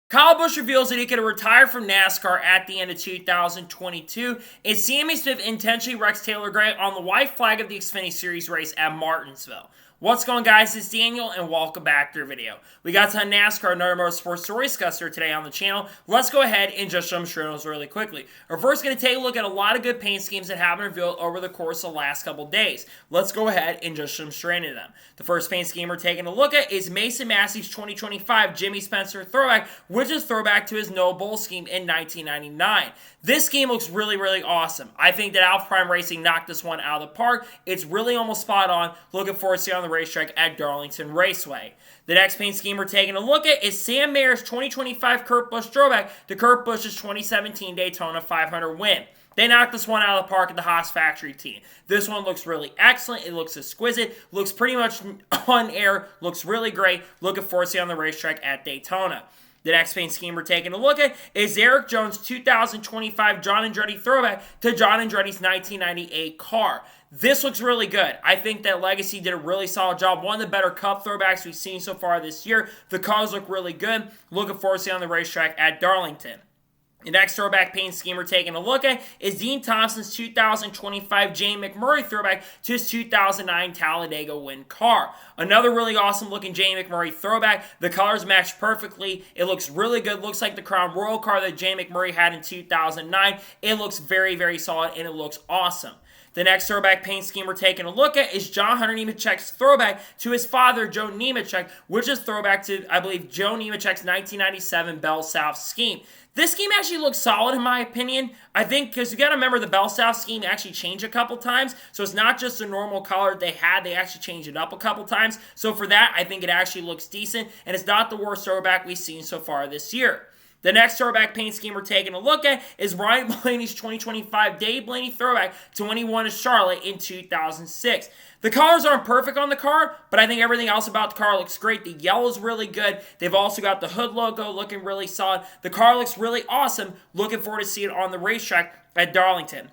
Kyle Busch reveals that he could retire from NASCAR at the end of 2022, and Sammy Smith intentionally wrecks Taylor Gray on the white flag of the Xfinity Series race at Martinsville. What's going on, guys? It's Daniel, and welcome back to our video. We got to NASCAR and other motorsports story discusser today on the channel. Let's go ahead and just jump straight on those really quickly. We're first going to take a look at a lot of good paint schemes that have been revealed over the course of the last couple days. Let's go ahead and just jump straight into them. The first paint scheme we're taking a look at is Mason Massey's 2025 Jimmy Spencer Throwback, which is throwback to his no bull scheme in 1999. This scheme looks really, really awesome. I think that Alpha Prime Racing knocked this one out of the park. It's really almost spot on. Looking forward to seeing on the racetrack at Darlington Raceway. The next paint scheme we're taking a look at is Sam Mears' 2025 Kurt Busch throwback to Kurt Busch's 2017 Daytona 500 win. They knocked this one out of the park at the Haas factory team. This one looks really excellent. It looks exquisite. Looks pretty much on air. Looks really great. Looking forward to seeing on the racetrack at Daytona. The next paint scheme we're taking a look at is Erik Jones' 2025 John Andretti throwback to John Andretti's 1998 car. This looks really good. I think that Legacy did a really solid job. One of the better Cup throwbacks we've seen so far this year. The cars look really good. Looking forward to seeing on the racetrack at Darlington. The next throwback paint scheme we're taking a look at is Dean Thompson's 2025 Jane McMurray throwback to his 2009 Talladega win car. Another really awesome looking Jane McMurray throwback. The colors match perfectly. It looks really good. Looks like the Crown Royal car that Jane McMurray had in 2009. It looks very, very solid and it looks awesome. The next throwback paint scheme we're taking a look at is John Hunter Nemechek's throwback to his father, Joe Nemechek, which is throwback to, I believe, Joe Nemechek's 1997 Bell South scheme. This scheme actually looks solid in my opinion. I think because you got to remember the Bell South scheme actually changed a couple times. So it's not just the normal color they had. They actually changed it up a couple times. So for that, I think it actually looks decent. And it's not the worst throwback we've seen so far this year. The next throwback paint scheme we're taking a look at is Ryan Blaney's 2025 Dave Blaney throwback to when he won at Charlotte in 2006. The colors aren't perfect on the car, but I think everything else about the car looks great. The yellow is really good. They've also got the hood logo looking really solid. The car looks really awesome. Looking forward to seeing it on the racetrack at Darlington.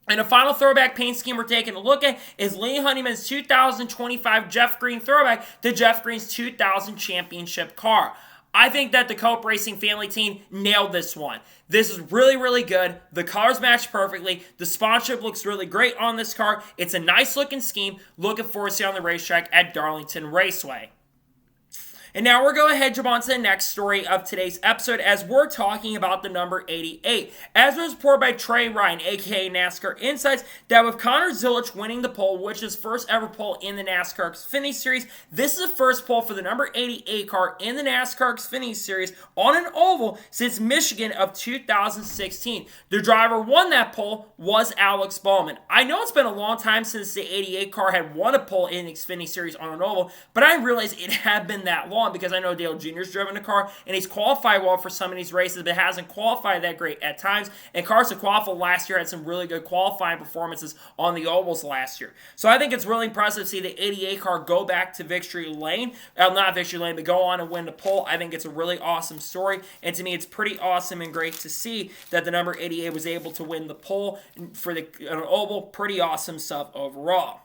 And the final throwback paint scheme we're taking a look at is Lee Honeyman's 2025 Jeff Green throwback to Jeff Green's 2000 championship car. I think that the Cope Racing family team nailed this one. This is really, really good. The colors match perfectly. The sponsorship looks really great on this car. It's a nice looking scheme. Looking forward to seeing on the racetrack at Darlington Raceway. And now we're going to head jump on to the next story of today's episode as we're talking about the number 88. As was reported by Trey Ryan, aka NASCAR Insights, that with Connor Zilisch winning the pole, which is first ever pole in the NASCAR Xfinity Series, this is the first pole for the number 88 car in the NASCAR Xfinity Series on an oval since Michigan of 2016. The driver won that pole was Alex Baldwin. I know it's been a long time since the 88 car had won a pole in the Xfinity Series on an oval, but I realized it had been that long because I know Dale Jr.'s driven a car and he's qualified well for some of these races, but hasn't qualified that great at times. And Carson Quaffle last year had some really good qualifying performances on the ovals last year. So I think it's really impressive to see the 88 car go back to victory lane. Not victory lane, but go on and win the pole. I think it's a really awesome story. And to me, it's pretty awesome and great to see that the number 88 was able to win the pole for the oval. Pretty awesome stuff overall.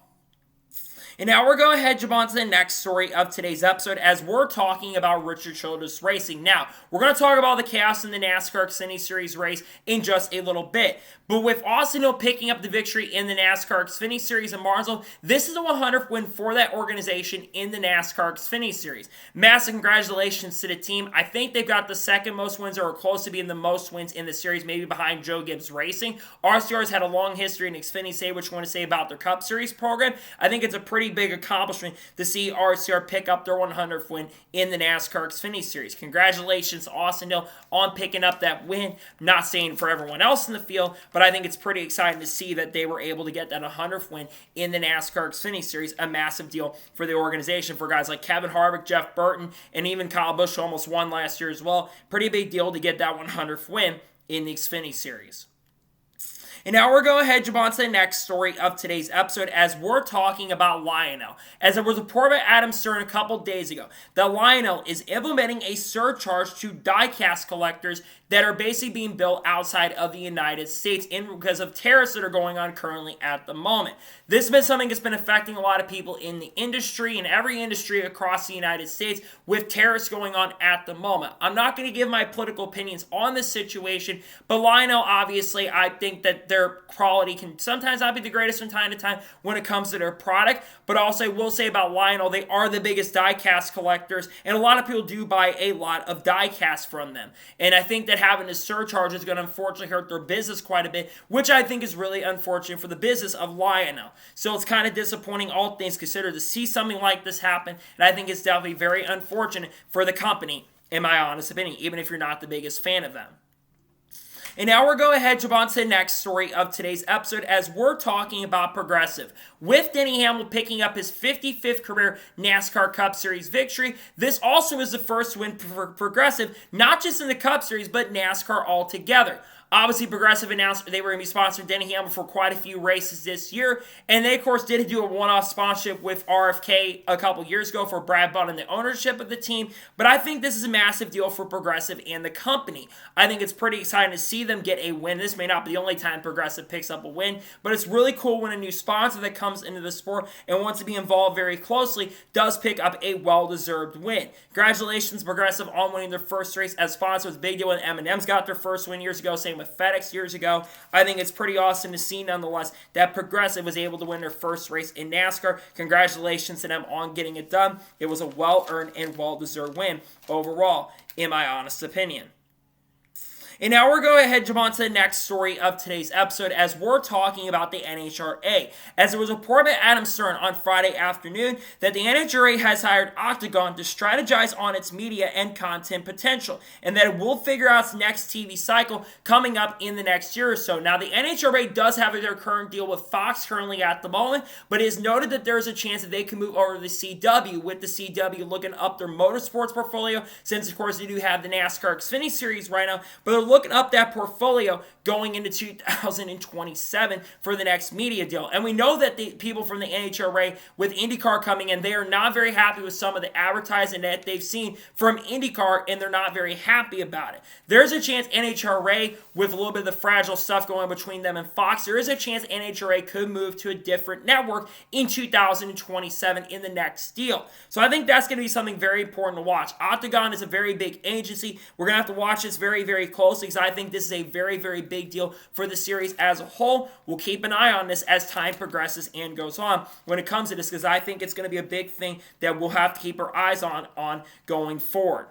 And now we're going to head jump on to the next story of today's episode as we're talking about Richard Childress Racing. Now, we're going to talk about the chaos in the NASCAR Xfinity Series race in just a little bit. But with Austin Hill picking up the victory in the NASCAR Xfinity Series in Martinsville, this is the 100th win for that organization in the NASCAR Xfinity Series. Massive congratulations to the team. I think they've got the second most wins or are close to being the most wins in the series, maybe behind Joe Gibbs Racing. RCR's had a long history in Xfinity, say what you want to say about their Cup Series program. I think it's a pretty big accomplishment to see RCR pick up their 100th win in the NASCAR Xfinity Series. Congratulations to Austin Hill on picking up that win. I'm not saying for everyone else in the field, but I think it's pretty exciting to see that they were able to get that 100th win in the NASCAR Xfinity Series. A massive deal for the organization for guys like Kevin Harvick, Jeff Burton, and even Kyle Busch, who almost won last year as well. Pretty big deal to get that 100th win in the Xfinity Series. And now we're going ahead and jump on to the next story of today's episode as we're talking about Lionel. As it was reported by Adam Stern a couple days ago, that Lionel is implementing a surcharge to diecast collectors that are basically being built outside of the United States because of tariffs that are going on currently at the moment. This has been something that's been affecting a lot of people in the industry and every industry across the United States with tariffs going on at the moment. I'm not going to give my political opinions on this situation, but Lionel, obviously, I think that their quality can sometimes not be the greatest from time to time when it comes to their product, but also I will say about Lionel, they are the biggest diecast collectors, and a lot of people do buy a lot of diecast from them. And I think that having this surcharge is going to unfortunately hurt their business quite a bit, which I think is really unfortunate for the business of Lionel. So it's kind of disappointing, all things considered, to see something like this happen, and I think it's definitely very unfortunate for the company, in my honest opinion, even if you're not the biggest fan of them. And now we're going ahead and jump on to the next story of today's episode as we're talking about Progressive. With Denny Hamlin picking up his 55th career NASCAR Cup Series victory, this also is the first win for Progressive, not just in the Cup Series, but NASCAR altogether. Obviously, Progressive announced they were going to be sponsoring Denny Hamlin for quite a few races this year. And they, of course, did do a one-off sponsorship with RFK a couple years ago for Brad Butt and the ownership of the team. But I think this is a massive deal for Progressive and the company. I think it's pretty exciting to see them get a win. This may not be the only time Progressive picks up a win, but it's really cool when a new sponsor that comes into the sport and wants to be involved very closely does pick up a well-deserved win. Congratulations, Progressive, on winning their first race as sponsor. It was a big deal when M&M's got their first win years ago, same with FedEx years ago. I think it's pretty awesome to see, nonetheless, that Progressive was able to win their first race in NASCAR. Congratulations to them on getting it done. It was a well-earned and well-deserved win overall, in my honest opinion. And now we're going ahead and jump on to the next story of today's episode as we're talking about the NHRA. As it was reported by Adam Stern on Friday afternoon that the NHRA has hired Octagon to strategize on its media and content potential, and that it will figure out its next TV cycle coming up in the next year or so. Now, the NHRA does have their current deal with Fox currently at the moment, but it is noted that there is a chance that they can move over to the CW, with the CW looking up their motorsports portfolio, since, of course, they do have the NASCAR Xfinity series right now, but they're looking up that portfolio going into 2027 for the next media deal. And we know that the people from the NHRA, with IndyCar coming in, they are not very happy with some of the advertising that they've seen from IndyCar, and they're not very happy about it. There's a chance NHRA, with a little bit of the fragile stuff going between them and Fox, there is a chance NHRA could move to a different network in 2027 in the next deal. So I think that's going to be something very important to watch. Octagon is a very big agency. We're going to have to watch this very, very closely, because I think this is a very, very big deal for the series as a whole. We'll keep an eye on this as time progresses and goes on when it comes to this, because I think it's going to be a big thing that we'll have to keep our eyes on going forward.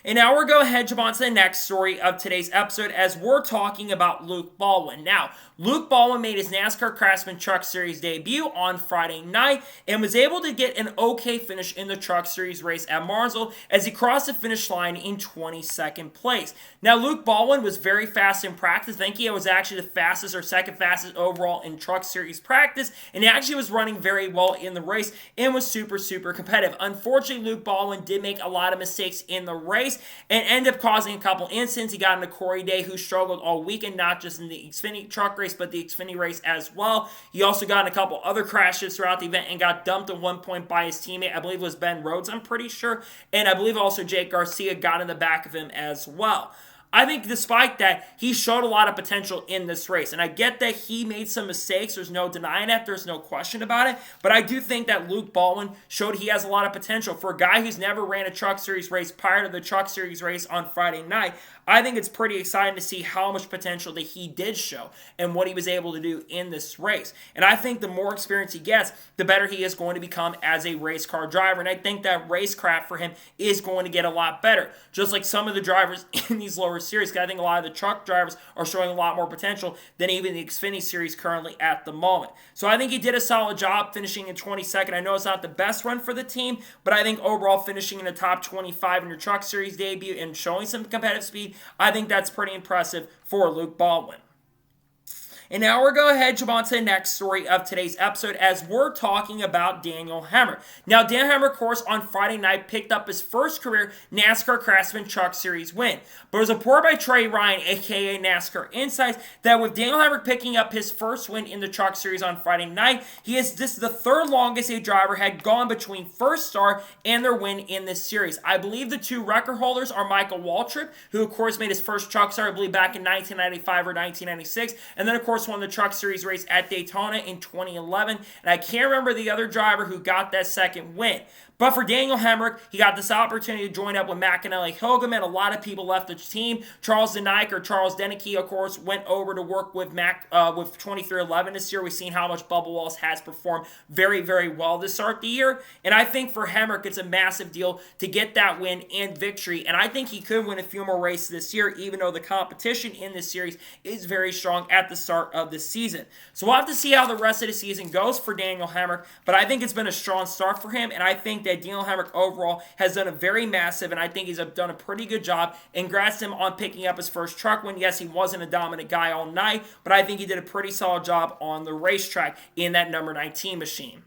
And now we're going ahead and jump on to the next story of today's episode as we're talking about Luke Baldwin. Now, Luke Baldwin made his NASCAR Craftsman Truck Series debut on Friday night and was able to get an okay finish in the Truck Series race at Martinsville as he crossed the finish line in 22nd place. Now, Luke Baldwin was very fast in practice. I think he was actually the fastest or second fastest overall in Truck Series practice, and he actually was running very well in the race and was super, super competitive. Unfortunately, Luke Baldwin did make a lot of mistakes in the race and ended up causing a couple incidents. He got into Corey Day, who struggled all weekend, not just in the Xfinity truck race, but the Xfinity race as well. He also got in a couple other crashes throughout the event and got dumped at one point by his teammate. I believe it was Ben Rhodes, I'm pretty sure. And I believe also Jake Garcia got in the back of him as well. I think despite that, he showed a lot of potential in this race. And I get that he made some mistakes. There's no denying that. There's no question about it. But I do think that Luke Baldwin showed he has a lot of potential. For a guy who's never ran a Truck Series race prior to the Truck Series race on Friday night, I think it's pretty exciting to see how much potential that he did show and what he was able to do in this race. And I think the more experience he gets, the better he is going to become as a race car driver. And I think that racecraft for him is going to get a lot better. Just like some of the drivers in these lower series, because I think a lot of the truck drivers are showing a lot more potential than even the Xfinity series currently at the moment. So I think he did a solid job finishing in 22nd. I know it's not the best run for the team, but I think overall finishing in the top 25 in your Truck Series debut and showing some competitive speed, I think that's pretty impressive for Luke Baldwin. And now we're going to head jump on to the next story of today's episode as we're talking about Daniel Hemric. Now, Daniel Hemric, of course, on Friday night picked up his first career NASCAR Craftsman Truck Series win. But it was reported by Trey Ryan, aka NASCAR Insights, that with Daniel Hemric picking up his first win in the Truck Series on Friday night, this is the third longest a driver had gone between first start and their win in this series. I believe the two record holders are Michael Waltrip, who of course made his first truck start, I believe, back in 1995 or 1996, and then of course won the Truck Series race at Daytona in 2011, and I can't remember the other driver who got that second win. But for Daniel Hemric, he got this opportunity to join up with McAnally Hilgeman. A lot of people left the team. Charles Deneke, of course, went over to work with 2311 this year. We've seen how much Bubba Wallace has performed very, very well to start the year. And I think for Hemric, it's a massive deal to get that win and victory. And I think he could win a few more races this year, even though the competition in this series is very strong at the start of the season. So we'll have to see how the rest of the season goes for Daniel Hemric. But I think it's been a strong start for him. And I think that Daniel Hemric overall has done a very massive, and I think he's done a pretty good job. And congrats to him on picking up his first truck win. Yes, he wasn't a dominant guy all night, but I think he did a pretty solid job on the racetrack in that number 19 machine.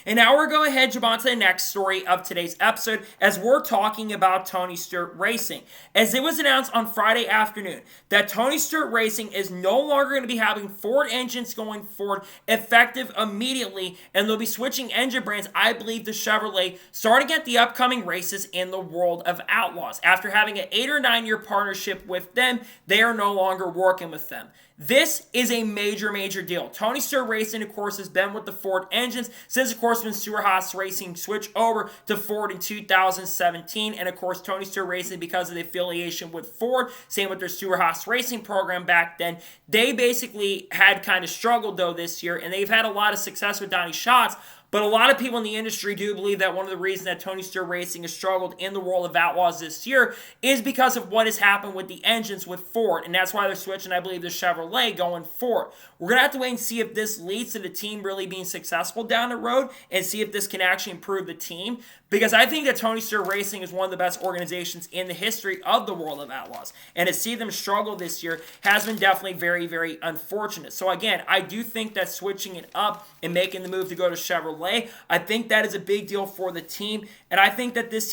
And now we're going ahead and jump on to the next story of today's episode as we're talking about Tony Stewart Racing. As it was announced on Friday afternoon that Tony Stewart Racing is no longer going to be having Ford engines going forward effective immediately, and they'll be switching engine brands, I believe, to Chevrolet starting at the upcoming races in the World of Outlaws. After having an 8 or 9 year partnership with them, they are no longer working with them. This is a major, major deal. Tony Stewart Racing, of course, has been with the Ford engines since, of course, when Stewart-Haas Racing switched over to Ford in 2017. And, of course, Tony Stewart Racing, because of the affiliation with Ford, same with their Stewart-Haas Racing program back then, they basically had kind of struggled, though, this year. And they've had a lot of success with Donnie Schatz. But a lot of people in the industry do believe that one of the reasons that Tony Stewart Racing has struggled in the World of Outlaws this year is because of what has happened with the engines with Ford. And that's why they're switching, I believe, to Chevrolet going forward. We're going to have to wait and see if this leads to the team really being successful down the road and see if this can actually improve the team. Because I think that Tony Stewart Racing is one of the best organizations in the history of the World of Outlaws. And to see them struggle this year has been definitely very, very unfortunate. So again, I do think that switching it up and making the move to go to Chevrolet, I think that is a big deal for the team. And I think that this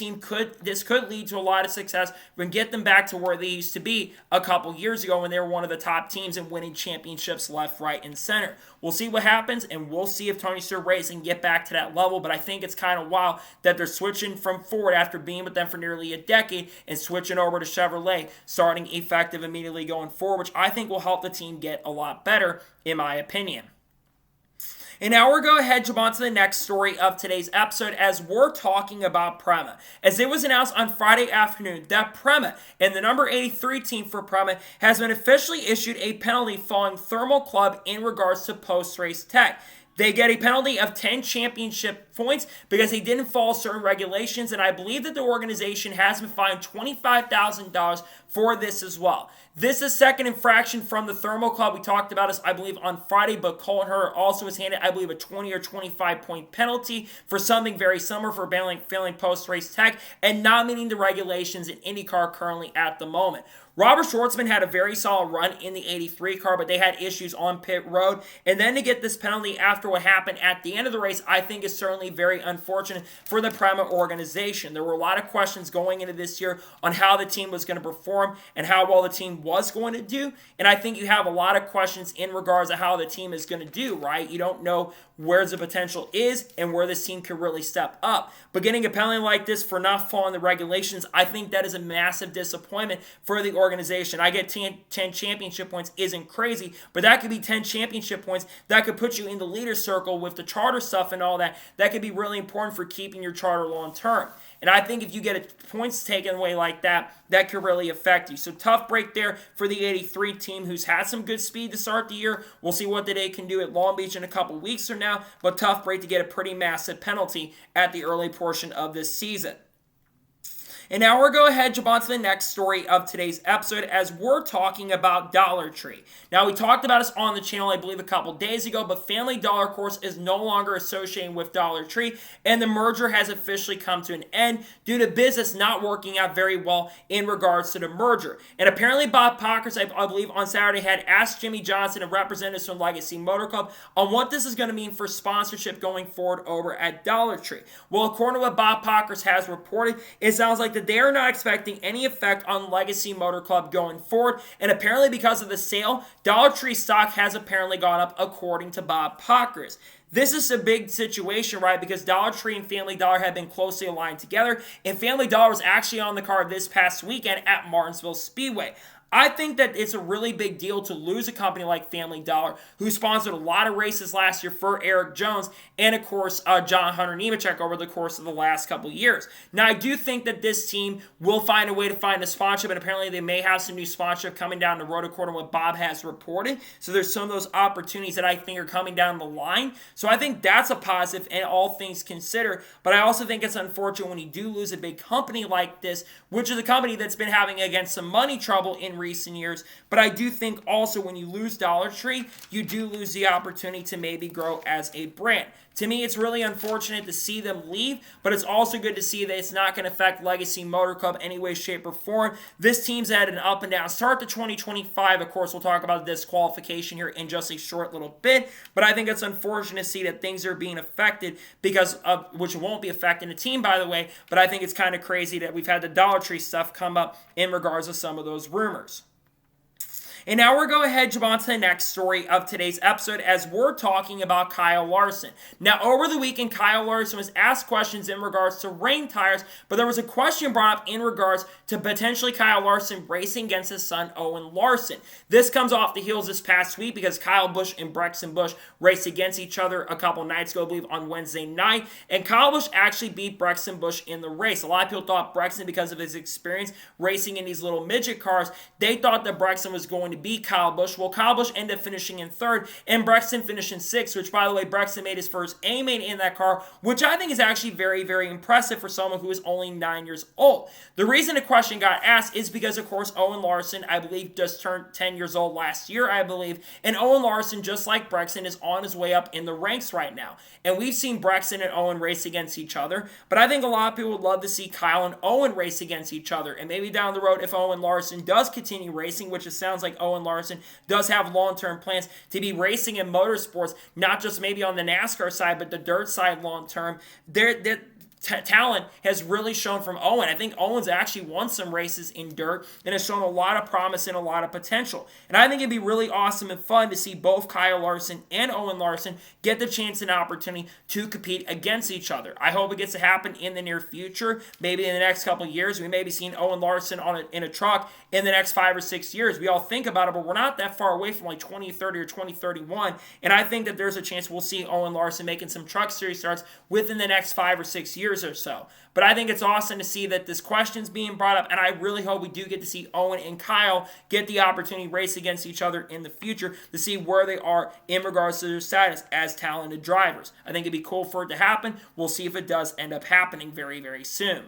could lead to a lot of success and get them back to where they used to be a couple years ago when they were one of the top teams and winning championships left, right, and center. We'll see what happens, and we'll see if Tony Stewart Racing get back to that level. But I think it's kind of wild that they're switching from Ford after being with them for nearly a decade and switching over to Chevrolet, starting effective immediately going forward, which I think will help the team get a lot better, in my opinion. And now we're going to head jump on to the next story of today's episode as we're talking about Prema. As it was announced on Friday afternoon that Prema and the number 83 team for Prema has been officially issued a penalty following Thermal Club in regards to post-race tech. They get a penalty of 10 championship points because they didn't follow certain regulations, and I believe that the organization has been fined $25,000 for this as well. This is second infraction from the Thermal Club. We talked about this, I believe, on Friday, but Colin Herter also was handed, I believe, a 20 or 25 point penalty for something very similar for failing post-race tech and not meeting the regulations in IndyCar currently at the moment. Robert Schwartzman had a very solid run in the 83 car, but they had issues on pit road. And then to get this penalty after what happened at the end of the race, I think is certainly very unfortunate for the Prema organization. There were a lot of questions going into this year on how the team was going to perform and how well the team was going to do. And I think you have a lot of questions in regards to how the team is going to do, right? You don't know where the potential is and where this team could really step up. But getting a penalty like this for not following the regulations, I think that is a massive disappointment for the organization. I get 10 championship points isn't crazy, but that could be 10 championship points that could put you in the leader circle with the charter stuff and all that. That could be really important for keeping your charter long term. And I think if you get points taken away like that, that could really affect you. So tough break there for the 83 team who's had some good speed to start the year. We'll see what they can do at Long Beach in a couple weeks from now, but tough break to get a pretty massive penalty at the early portion of this season. And now we're going to head jump on to the next story of today's episode as we're talking about Dollar Tree. Now, we talked about this on the channel, I believe, a couple days ago, but Family Dollar, of course, is no longer associated with Dollar Tree, and the merger has officially come to an end due to business not working out very well in regards to the merger. And apparently, Bob Pockers, I believe, on Saturday had asked Jimmy Johnson and representatives from Legacy Motor Club on what this is going to mean for sponsorship going forward over at Dollar Tree. Well, according to what Bob Pockers has reported, it sounds like that they are not expecting any effect on Legacy Motor Club going forward, and apparently because of the sale, Dollar Tree stock has apparently gone up according to Bob Pockers. This is a big situation, right? Because Dollar Tree and Family Dollar have been closely aligned together, and Family Dollar was actually on the card this past weekend at Martinsville Speedway. I think that it's a really big deal to lose a company like Family Dollar, who sponsored a lot of races last year for Erik Jones and, of course, John Hunter Nemechek over the course of the last couple years. Now, I do think that this team will find a way to find a sponsorship, and apparently they may have some new sponsorship coming down the road according to what Bob has reported. So there's some of those opportunities that I think are coming down the line. So I think that's a positive in all things considered, but I also think it's unfortunate when you do lose a big company like this, which is a company that's been having, again, some money trouble in recent years. But I do think also when you lose Dollar Tree, you do lose the opportunity to maybe grow as a brand. To me, it's really unfortunate to see them leave, but it's also good to see that it's not going to affect Legacy Motor Club any way, shape, or form. This team's had an up and down start to 2025. Of course, we'll talk about the disqualification here in just a short little bit, but I think it's unfortunate to see that things are being affected because of, which won't be affecting the team, by the way, but I think it's kind of crazy that we've had the Dollar Tree stuff come up in regards to some of those rumors. And now we're going to head on to the next story of today's episode as we're talking about Kyle Larson. Now, over the weekend, Kyle Larson was asked questions in regards to rain tires, but there was a question brought up in regards to potentially Kyle Larson racing against his son, Owen Larson. This comes off the heels this past week because Kyle Busch and Brexton Busch raced against each other a couple nights ago, I believe, on Wednesday night, and Kyle Busch actually beat Brexton Busch in the race. A lot of people thought Brexton, because of his experience racing in these little midget cars, they thought that Brexton was going to beat Kyle Busch. Well, Kyle Busch ended up finishing in third, and Brexton finished in sixth, which, by the way, Brexton made his first A-main in that car, which I think is actually very, very impressive for someone who is only 9 years old. The reason the question got asked is because, of course, Owen Larson, I believe, just turned 10 years old last year, I believe, and Owen Larson, just like Brexton, is on his way up in the ranks right now. And we've seen Brexton and Owen race against each other, but I think a lot of people would love to see Kyle and Owen race against each other, and maybe down the road, if Owen Larson does continue racing, which it sounds like Owen Larson does have long-term plans to be racing in motorsports, not just maybe on the NASCAR side, but the dirt side long-term. Talent has really shown from Owen. I think Owen's actually won some races in dirt and has shown a lot of promise and a lot of potential. And I think it'd be really awesome and fun to see both Kyle Larson and Owen Larson get the chance and opportunity to compete against each other. I hope it gets to happen in the near future. Maybe in the next couple of years, we may be seeing Owen Larson in a truck in the next 5 or 6 years. We all think about it, but we're not that far away from like 2030 or 2031. And I think that there's a chance we'll see Owen Larson making some truck series starts within the next 5 or 6 years or so. But I think it's awesome to see that this question's being brought up, and I really hope we do get to see Owen and Kyle get the opportunity to race against each other in the future to see where they are in regards to their status as talented drivers. I think it'd be cool for it to happen. We'll see if it does end up happening very, very soon.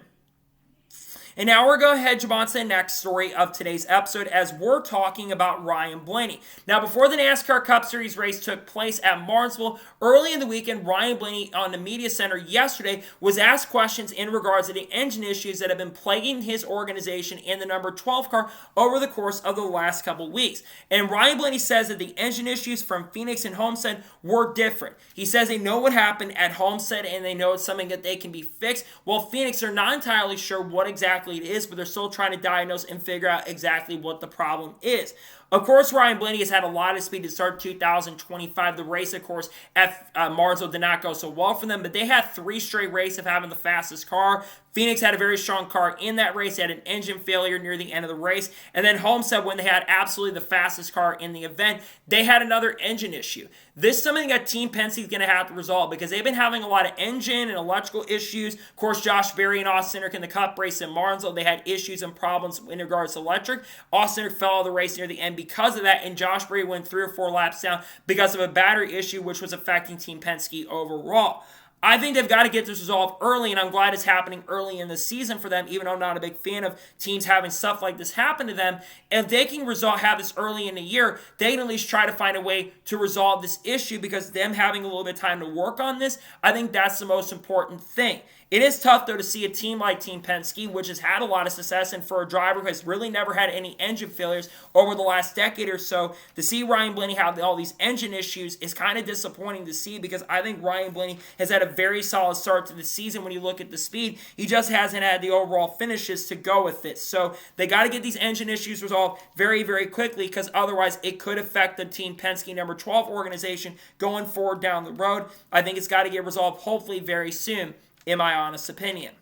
And now we're going to head on to the next story of today's episode as we're talking about Ryan Blaney. Now, before the NASCAR Cup Series race took place at Martinsville, early in the weekend, Ryan Blaney on the media center yesterday was asked questions in regards to the engine issues that have been plaguing his organization in the number 12 car over the course of the last couple weeks. And Ryan Blaney says that the engine issues from Phoenix and Homestead were different. He says they know what happened at Homestead and they know it's something that they can be fixed. While Phoenix are not entirely sure what exactly it is, but they're still trying to diagnose and figure out exactly what the problem is. Of course, Ryan Blaney has had a lot of speed to start 2025. The race, of course, at Martinsville did not go so well for them, but they had 3 straight races of having the fastest car. Phoenix had a very strong car in that race. They had an engine failure near the end of the race. And then Homestead, when they had absolutely the fastest car in the event, they had another engine issue. This is something that Team Penske is going to have to resolve because they've been having a lot of engine and electrical issues. Of course, Josh Berry and Austin Cindric in the Cup race in Martinsville, they had issues and problems in regards to electric. Austin Cindric fell out of the race near the end because of that, and Josh Berry went 3 or 4 laps down because of a battery issue, which was affecting Team Penske overall. I think they've got to get this resolved early, and I'm glad it's happening early in the season for them, even though I'm not a big fan of teams having stuff like this happen to them. If they can have this early in the year, they can at least try to find a way to resolve this issue, because them having a little bit of time to work on this, I think that's the most important thing. It is tough, though, to see a team like Team Penske, which has had a lot of success, and for a driver who has really never had any engine failures over the last decade or so, to see Ryan Blaney have all these engine issues is kind of disappointing to see, because I think Ryan Blaney has had a very solid start to the season when you look at the speed. He just hasn't had the overall finishes to go with it. So they got to get these engine issues resolved very, very quickly, because otherwise it could affect the Team Penske number 12 organization going forward down the road. I think it's got to get resolved hopefully very soon, in my honest opinion.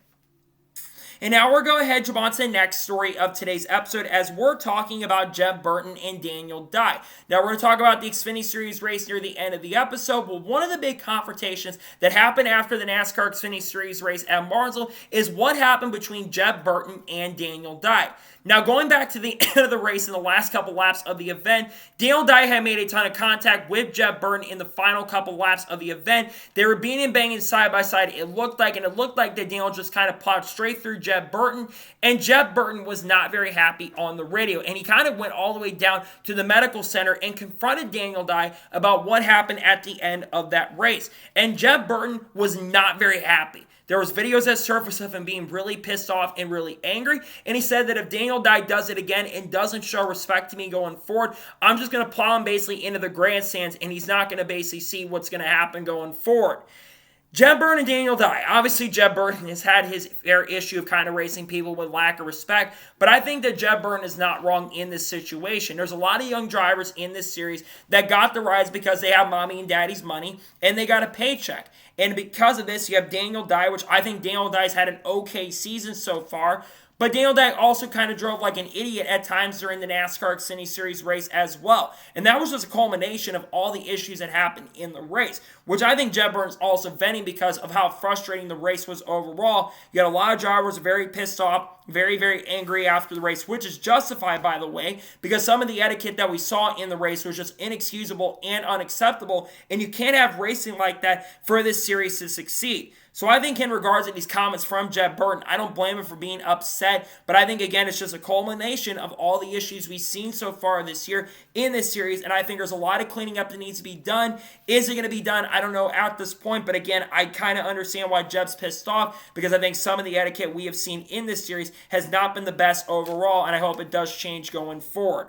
And now we're going to head on to the next story of today's episode, as we're talking about Jeb Burton and Daniel Dye. Now, we're going to talk about the Xfinity Series race near the end of the episode. Well, one of the big confrontations that happened after the NASCAR Xfinity Series race at Martinsville is what happened between Jeb Burton and Daniel Dye. Now, going back to the end of the race in the last couple laps of the event, Daniel Dye had made a ton of contact with Jeb Burton in the final couple laps of the event. They were beating and banging side by side, it looked like that Daniel just kind of popped straight through Jeb Burton, and Jeb Burton was not very happy on the radio, and he kind of went all the way down to the medical center and confronted Daniel Dye about what happened at the end of that race, and Jeb Burton was not very happy. There was videos that surfaced of him being really pissed off and really angry, and he said that if Daniel Dye does it again and doesn't show respect to me going forward, I'm just going to plow him basically into the grandstands, and he's not going to basically see what's going to happen going forward. Jeb Burton and Daniel Dye. Obviously, Jeb Burton has had his fair issue of kind of racing people with lack of respect, but I think that Jeb Burton is not wrong in this situation. There's a lot of young drivers in this series that got the rides because they have mommy and daddy's money, and they got a paycheck. And because of this, you have Daniel Dye, which I think Daniel Dye's had an okay season so far. But Daniel Dye also kind of drove like an idiot at times during the NASCAR Xfinity Series race as well. And that was just a culmination of all the issues that happened in the race, which I think Jeb Burton's also venting because of how frustrating the race was overall. You got a lot of drivers very pissed off, very, very angry after the race, which is justified, by the way, because some of the etiquette that we saw in the race was just inexcusable and unacceptable, and you can't have racing like that for this series to succeed. So I think in regards to these comments from Jeb Burton, I don't blame him for being upset, but I think, again, it's just a culmination of all the issues we've seen so far this year in this series, and I think there's a lot of cleaning up that needs to be done. Is it going to be done? I don't know at this point, but again, I kind of understand why Jeb's pissed off, because I think some of the etiquette we have seen in this series has not been the best overall, and I hope it does change going forward.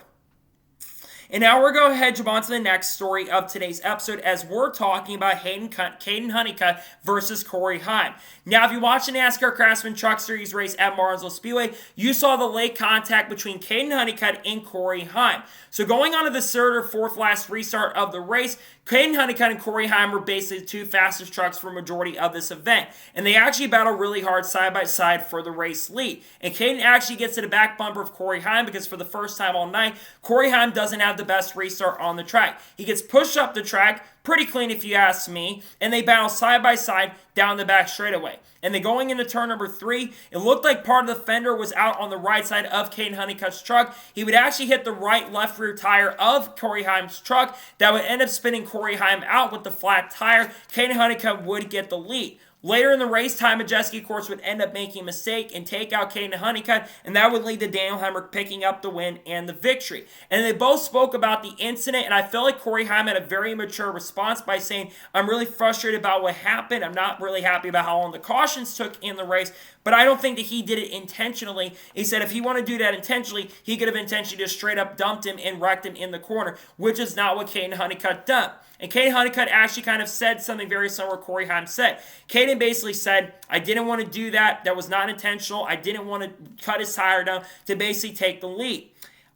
And now we're going to head on to the next story of today's episode, as we're talking about Caden Honeycutt versus Corey Heim. Now, if you watched the NASCAR Craftsman Truck Series race at Martinsville Speedway, you saw the late contact between Caden Honeycutt and Corey Heim. So going on to the third or fourth last restart of the race, Caden Honeycutt and Corey Heim were basically the two fastest trucks for a majority of this event. And they actually battle really hard side by side for the race lead. And Caden actually gets to the back bumper of Corey Heim because for the first time all night, Corey Heim doesn't have the best restart on the track. He gets pushed up the track, pretty clean if you ask me, and they battle side by side down the back straightaway. And then going into turn number 3, it looked like part of the fender was out on the right side of Caden Honeycutt's truck. He would actually hit the right-left rear tire of Corey Heim's truck. That would end up spinning Corey Heim out with the flat tire. Caden Honeycutt would get the lead. Later in the race, Ty Majeski, of course, would end up making a mistake and take out Caden Honeycutt, and that would lead to Daniel Hemric picking up the win and the victory. And they both spoke about the incident, and I feel like Corey Heim had a very mature response by saying, I'm really frustrated about what happened. I'm not really happy about how long the cautions took in the race, but I don't think that he did it intentionally. He said if he wanted to do that intentionally, he could have intentionally just straight up dumped him and wrecked him in the corner, which is not what Caden Honeycutt done. And Caden Honeycutt actually kind of said something very similar to what Corey Heim said. Caden basically said, I didn't want to do that. That was not intentional. I didn't want to cut his tire down to basically take the lead.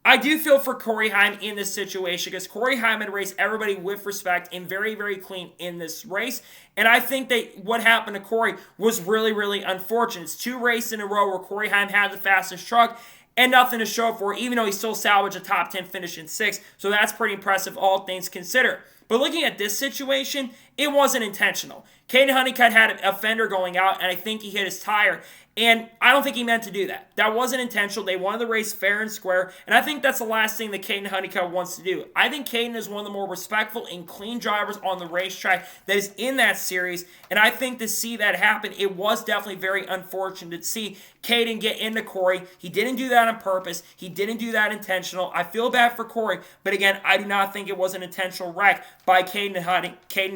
I do feel for Corey Heim in this situation because Corey Heim had raced everybody with respect and very, very clean in this race. And I think that what happened to Corey was really, really unfortunate. It's 2 races in a row where Corey Heim had the fastest truck and nothing to show for it, even though he still salvaged a top 10 finish in 6th. So that's pretty impressive, all things considered. But looking at this situation, it wasn't intentional. Caden Honeycutt had a fender going out, and I think he hit his tire. And I don't think he meant to do that. That wasn't intentional. They wanted the race fair and square. And I think that's the last thing that Caden Honeycutt wants to do. I think Caden is one of the more respectful and clean drivers on the racetrack that is in that series. And I think to see that happen, it was definitely very unfortunate to see Caden get into Corey. He didn't do that on purpose. He didn't do that intentional. I feel bad for Corey. But again, I do not think it was an intentional wreck by Caden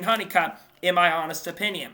Honeycutt, in my honest opinion.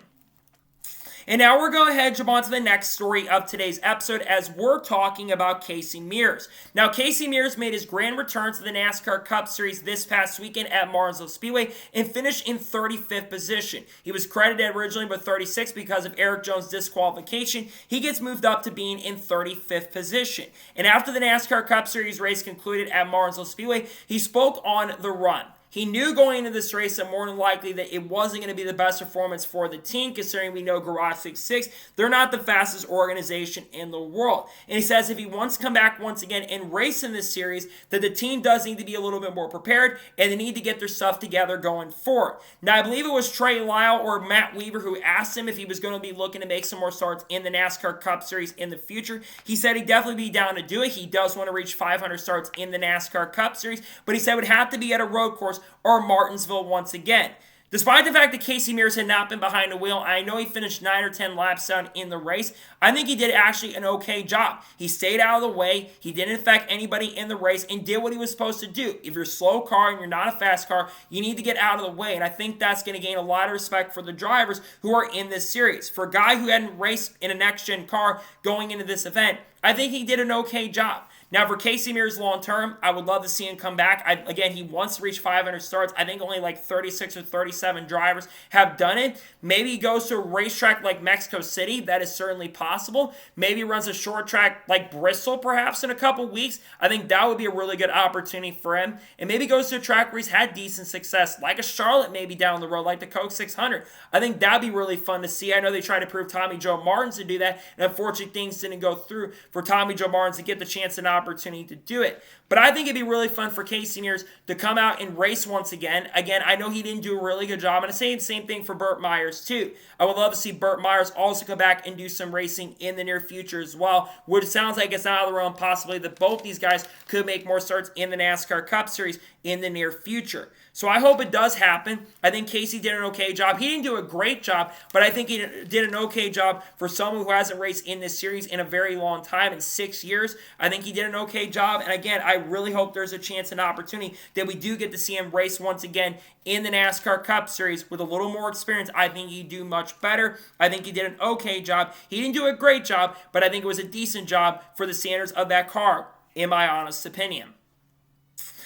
And now we're going to head jump on to the next story of today's episode as we're talking about Casey Mears. Now, Casey Mears made his grand return to the NASCAR Cup Series this past weekend at Martinsville Speedway and finished in 35th position. He was credited originally with 36 because of Erik Jones' disqualification. He gets moved up to being in 35th position. And after the NASCAR Cup Series race concluded at Martinsville Speedway, he spoke on the run. He knew going into this race that more than likely that it wasn't going to be the best performance for the team, considering we know Garage 66, they're not the fastest organization in the world. And he says if he wants to come back once again and race in this series, that the team does need to be a little bit more prepared and they need to get their stuff together going forward. Now, I believe it was Trey Lyle or Matt Weaver who asked him if he was going to be looking to make some more starts in the NASCAR Cup Series in the future. He said he'd definitely be down to do it. He does want to reach 500 starts in the NASCAR Cup Series, but he said it would have to be at a road course or Martinsville once again. Despite the fact that Casey Mears had not been behind the wheel, I know he finished 9 or 10 laps down in the race, I think he did actually an okay job. He stayed out of the way, he didn't affect anybody in the race, and did what he was supposed to do. If you're a slow car and you're not a fast car, you need to get out of the way, and I think that's going to gain a lot of respect for the drivers who are in this series. For a guy who hadn't raced in a next-gen car going into this event, I think he did an okay job. Now, for Casey Mears long-term, I would love to see him come back. Again, he wants to reach 500 starts. I think only like 36 or 37 drivers have done it. Maybe he goes to a racetrack like Mexico City. That is certainly possible. Maybe he runs a short track like Bristol, perhaps, in a couple weeks. I think that would be a really good opportunity for him. And maybe he goes to a track where he's had decent success, like a Charlotte maybe down the road, like the Coke 600. I think that would be really fun to see. I know they tried to prove Tommy Joe Martins to do that, and unfortunately things didn't go through for Tommy Joe Martins to get the chance and opportunity to do it. But I think it'd be really fun for Casey Mears to come out and race once again. Again, I know he didn't do a really good job, and I say the same thing for Burt Myers too. I would love to see Burt Myers also come back and do some racing in the near future as well, which sounds like it's not out of the realm possibly that both these guys could make more starts in the NASCAR Cup Series in the near future. So I hope it does happen. I think Casey did an okay job. He didn't do a great job, but I think he did an okay job for someone who hasn't raced in this series in a very long time, in 6 years. I think he did an okay job. And again, I really hope there's a chance and opportunity that we do get to see him race once again in the NASCAR Cup Series with a little more experience. I think he'd do much better. I think he did an okay job. He didn't do a great job, but I think it was a decent job for the standards of that car, in my honest opinion.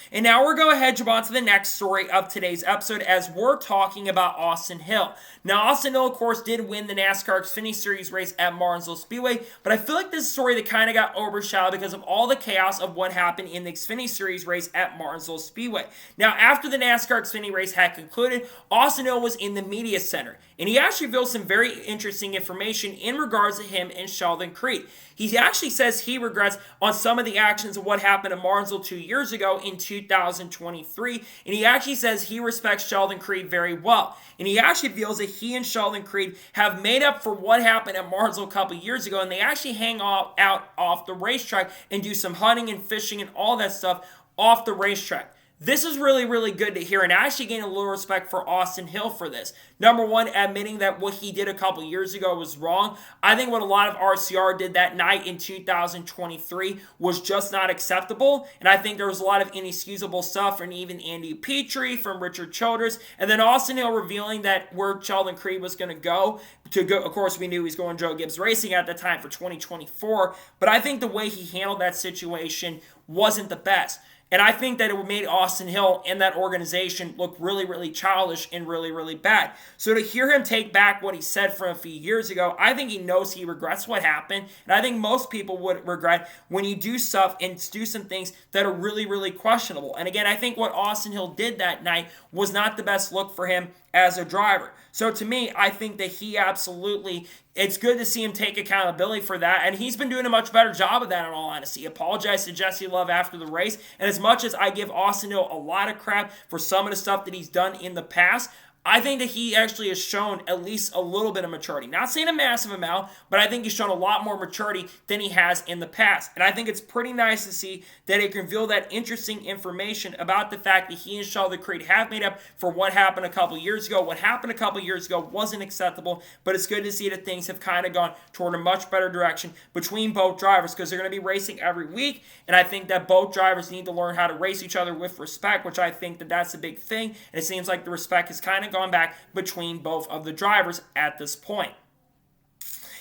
And now we're going to head on to the next story of today's episode as we're talking about Austin Hill. Now, Austin Hill, of course, did win the NASCAR Xfinity Series race at Martinsville Speedway, but I feel like this is a story that kind of got overshadowed because of all the chaos of what happened in the Xfinity Series race at Martinsville Speedway. Now, after the NASCAR Xfinity race had concluded, Austin Hill was in the media center, and he actually revealed some very interesting information in regards to him and Sheldon Creed. He actually says he regrets on some of the actions of what happened at Martinsville 2 years ago in 2023, and he actually says he respects Sheldon Creed very well. And he actually feels that he and Sheldon Creed have made up for what happened at Martinsville a couple years ago, and they actually hang out off the racetrack and do some hunting and fishing and all that stuff off the racetrack. This is really, really good to hear, and I actually gain a little respect for Austin Hill for this. Number one, admitting that what he did a couple years ago was wrong. I think what a lot of RCR did that night in 2023 was just not acceptable, and I think there was a lot of inexcusable stuff from even Andy Petrie, from Richard Childress, and then Austin Hill revealing that where Sheldon Creed was going to go. Of course, we knew he was going Joe Gibbs Racing at the time for 2024, but I think the way he handled that situation wasn't the best. And I think that it made Austin Hill and that organization look really, really childish and really, really bad. So to hear him take back what he said from a few years ago, I think he knows he regrets what happened. And I think most people would regret when you do stuff and do some things that are really, really questionable. And again, I think what Austin Hill did that night was not the best look for him as a driver. So to me, I think that he absolutely, it's good to see him take accountability for that, and he's been doing a much better job of that in all honesty. He apologized to Jesse Love after the race, and as much as I give Austin Hill a lot of crap for some of the stuff that he's done in the past, I think that he actually has shown at least a little bit of maturity. Not saying a massive amount, but I think he's shown a lot more maturity than he has in the past. And I think it's pretty nice to see that it can reveal that interesting information about the fact that he and Sheldon Creed have made up for what happened a couple years ago. What happened a couple years ago wasn't acceptable, but it's good to see that things have kind of gone toward a much better direction between both drivers, because they're going to be racing every week, and I think that both drivers need to learn how to race each other with respect, which I think that that's a big thing, and it seems like the respect has kind of gone back between both of the drivers at this point.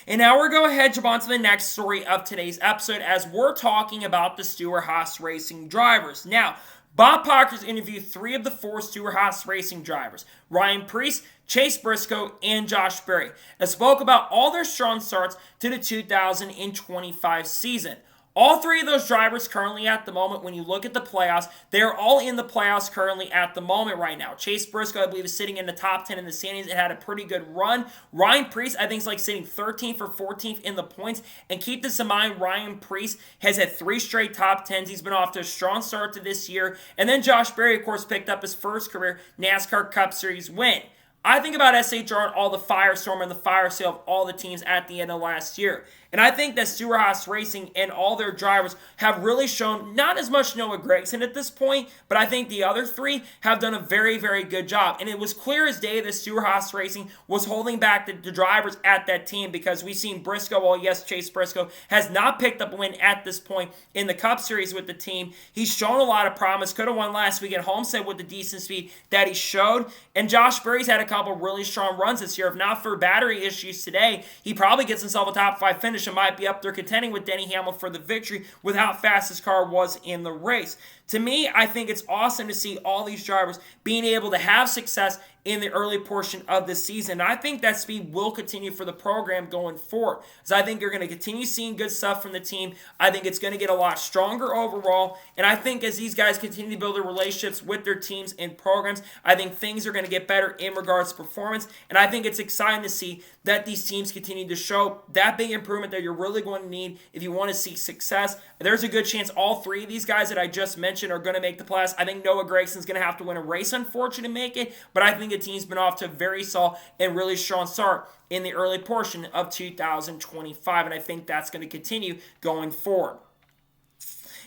And now we're going to head on to the next story of today's episode, as we're talking about the Stewart-Haas Racing drivers. Now, Bob Proctor's interviewed 3 of the 4 Stewart-Haas Racing drivers, Ryan Preece, Chase Briscoe, and Josh Berry, and spoke about all their strong starts to the 2025 season. All 3 of those drivers currently at the moment, when you look at the playoffs, they are all in the playoffs currently at the moment right now. Chase Briscoe, I believe, is sitting in the top 10 in the standings. It had a pretty good run. Ryan Preece, I think, is like sitting 13th or 14th in the points. And keep this in mind, Ryan Preece has had 3 straight top 10s. He's been off to a strong start to this year. And then Josh Berry, of course, picked up his first career NASCAR Cup Series win. I think about SHR and all the firestorm and the fire sale of all the teams at the end of last year. And I think that Stewart-Haas Racing and all their drivers have really shown, not as much Noah Gragson at this point, but I think the other 3 have done a very, very good job. And it was clear as day that Stewart-Haas Racing was holding back the drivers at that team, because we've seen Briscoe, well, yes, Chase Briscoe has not picked up a win at this point in the Cup Series with the team. He's shown a lot of promise. Could have won last week at Homestead with the decent speed that he showed. And Josh Berry's had a couple really strong runs this year. If not for battery issues today, he probably gets himself a top 5 finish and might be up there contending with Denny Hamlin for the victory with how fast his car was in the race. To me, I think it's awesome to see all these drivers being able to have success in the early portion of the season. And I think that speed will continue for the program going forward. So I think you're going to continue seeing good stuff from the team. I think it's going to get a lot stronger overall. And I think as these guys continue to build their relationships with their teams and programs, I think things are going to get better in regards to performance. And I think it's exciting to see that these teams continue to show that big improvement that you're really going to need if you want to see success. There's a good chance all 3 of these guys that I just mentioned are going to make the playoffs. I think Noah Gragson's going to have to win a race, unfortunately, to make it. But I think the team's been off to a very solid and really strong start in the early portion of 2025. And I think that's going to continue going forward.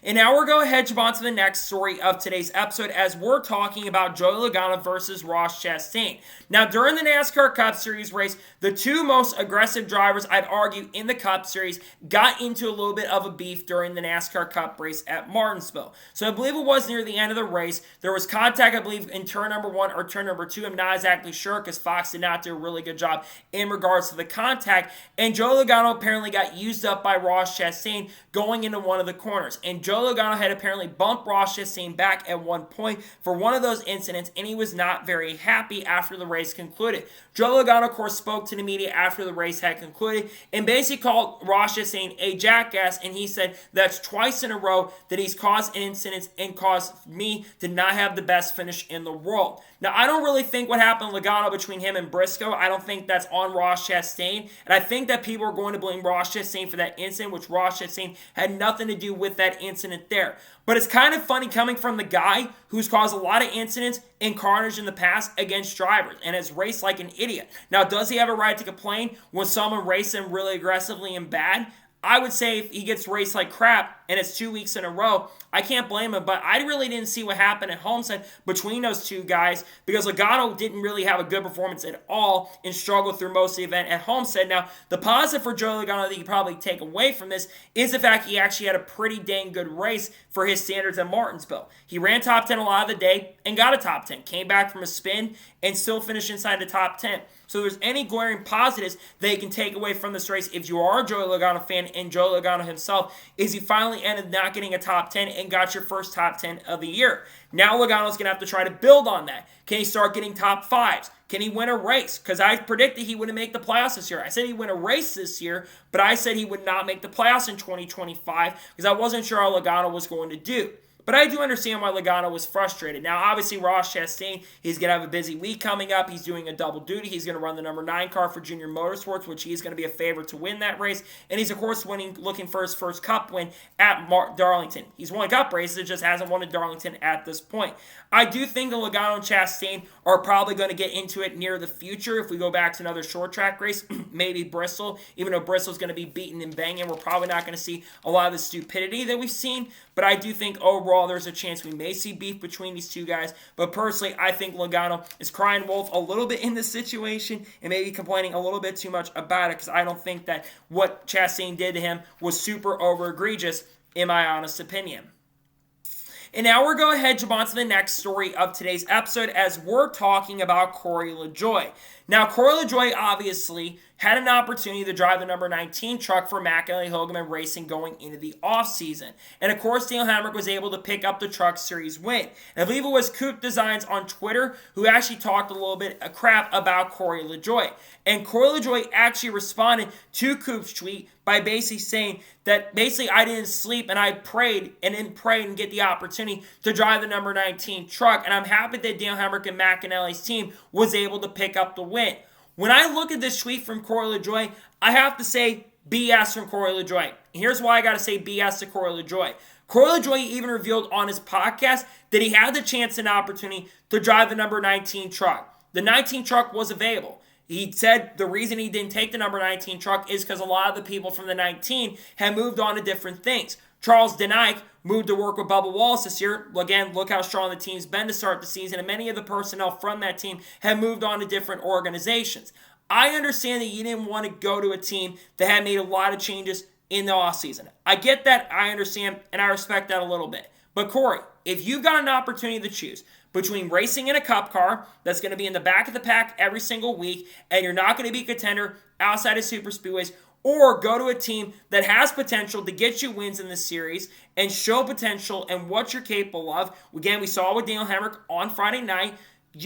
And now we're going to head on to the next story of today's episode, as we're talking about Joey Logano versus Ross Chastain. Now, during the NASCAR Cup Series race, the 2 most aggressive drivers, I'd argue, in the Cup Series got into a little bit of a beef during the NASCAR Cup race at Martinsville. So I believe it was near the end of the race. There was contact, I believe, in turn number 1 or turn number 2. I'm not exactly sure, because Fox did not do a really good job in regards to the contact. And Joey Logano apparently got used up by Ross Chastain going into one of the corners. And Joey Logano had apparently bumped Ross Chastain back at one point for one of those incidents, and he was not very happy after the race concluded. Joey Logano, of course, spoke to the media after the race had concluded and basically called Ross Chastain a jackass, and he said that's twice in a row that he's caused incidents and caused me to not have the best finish in the world. Now, I don't really think what happened to Logano between him and Briscoe, I don't think that's on Ross Chastain, and I think that people are going to blame Ross Chastain for that incident, which Ross Chastain had nothing to do with that incident there. But it's kind of funny coming from the guy who's caused a lot of incidents and carnage in the past against drivers and has raced like an idiot. Now, does he have a right to complain when someone races him really aggressively and bad? I would say if he gets raced like crap and it's 2 weeks in a row, I can't blame him. But I really didn't see what happened at Homestead between those 2 guys, because Logano didn't really have a good performance at all and struggled through most of the event at Homestead. Now, the positive for Joey Logano that you probably take away from this is the fact he actually had a pretty dang good race for his standards at Martinsville. He ran top 10 a lot of the day and got a top 10. Came back from a spin and still finished inside the top 10. So if there's any glaring positives that you can take away from this race, if you are a Joey Logano fan and Joey Logano himself, is he finally ended not getting a top 10 and got your first top 10 of the year. Now Logano's going to have to try to build on that. Can he start getting top 5s? Can he win a race? Because I predicted he wouldn't make the playoffs this year. I said he'd win a race this year, but I said he would not make the playoffs in 2025 because I wasn't sure how Logano was going to do. but I do understand why Logano was frustrated. Now, obviously, Ross Chastain, he's going to have a busy week coming up. He's doing a double duty. He's going to run the number 9 car for Junior Motorsports, which he's going to be a favorite to win that race. And he's, of course, looking for his first Cup win at Darlington. He's won Cup races, it just hasn't won at Darlington at this point. I do think the Logano and Chastain are probably going to get into it near the future. If we go back to another short track race, maybe Bristol, even though Bristol's going to be beaten and banging, we're probably not going to see a lot of the stupidity that we've seen. But I do think overall there's a chance we may see beef between these two guys. But personally, I think Logano is crying wolf a little bit in this situation and maybe complaining a little bit too much about it, because I don't think that what Chastain did to him was super over egregious, in my honest opinion. And now we're going to jump on to the next story of today's episode, as we're talking about Corey LaJoie. Now, Corey LaJoie obviously had an opportunity to drive the number 19 truck for McAnally-Hogeman Racing going into the offseason. And of course, Dale Hemric was able to pick up the Truck Series win. And I believe it was Coop Designs on Twitter who actually talked a little bit of crap about Corey LaJoie. And Corey LaJoie actually responded to Coop's tweet by basically saying that I didn't sleep and I prayed and didn't pray and get the opportunity to drive the number 19 truck. And I'm happy that Dale Hemric and McAnally's team was able to pick up the win. When I look at this tweet from Corey LaJoie, I have to say BS from Corey LaJoie. And here's why I got to say BS to Corey LaJoie. Corey LaJoie even revealed on his podcast that he had the chance and opportunity to drive the number 19 truck. The 19 truck was available. He said the reason he didn't take the number 19 truck is because a lot of the people from the 19 had moved on to different things. Charles Denike moved to work with Bubba Wallace this year. Again, look how strong the team's been to start the season, and many of the personnel from that team have moved on to different organizations. I understand that you didn't want to go to a team that had made a lot of changes in the offseason. I get that, I understand, and I respect that a little bit. But Corey, if you've got an opportunity to choose between racing in a Cup car that's going to be in the back of the pack every single week, and you're not going to be a contender outside of super speedways, or go to a team that has potential to get you wins in the series and show potential and what you're capable of. Again, we saw with Dale Hemric on Friday night.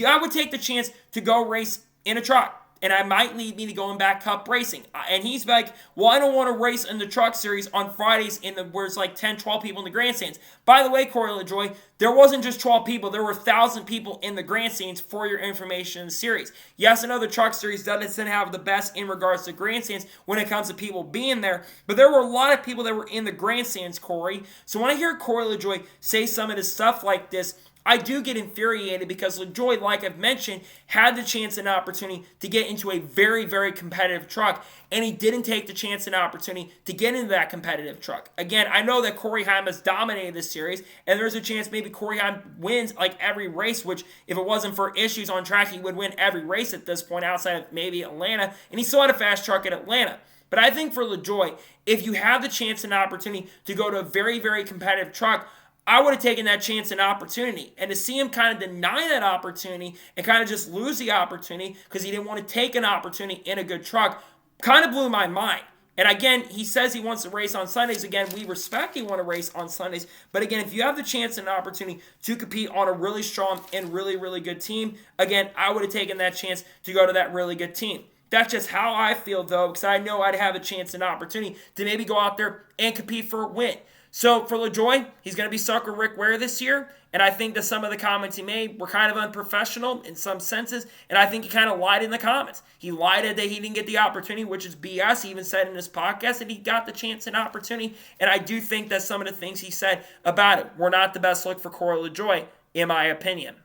I would take the chance to go race in a truck. And I might lead me to going back Cup racing. And he's like, well, I don't want to race in the Truck Series on Fridays where it's like 10, 12 people in the grandstands. By the way, Corey LaJoie, there wasn't just 12 people. There were 1,000 people in the grandstands for your information in the series. Yes, I know the Truck Series doesn't have the best in regards to grandstands when it comes to people being there. But there were a lot of people that were in the grandstands, Corey. So when I hear Corey LaJoie say some of this stuff like this, I do get infuriated because LaJoie, like I've mentioned, had the chance and opportunity to get into a very, very competitive truck, and he didn't take the chance and opportunity to get into that competitive truck. Again, I know that Corey Heim has dominated this series, and there's a chance maybe Corey Heim wins like every race, which if it wasn't for issues on track, he would win every race at this point outside of maybe Atlanta, and he still had a fast truck at Atlanta. But I think for LaJoie, if you have the chance and opportunity to go to a very, very competitive truck, I would have taken that chance and opportunity. And to see him kind of deny that opportunity and kind of just lose the opportunity because he didn't want to take an opportunity in a good truck kind of blew my mind. And again, he says he wants to race on Sundays. Again, we respect he want to race on Sundays. But again, if you have the chance and opportunity to compete on a really strong and really, really good team, again, I would have taken that chance to go to that really good team. That's just how I feel, though, because I know I'd have a chance and opportunity to maybe go out there and compete for a win. So for LaJoie, he's going to be sucker Rick Ware this year, and I think that some of the comments he made were kind of unprofessional in some senses, and I think he kind of lied in the comments. He lied that he didn't get the opportunity, which is BS. He even said in his podcast that he got the chance and opportunity, and I do think that some of the things he said about it were not the best look for Corey LaJoie, in my opinion.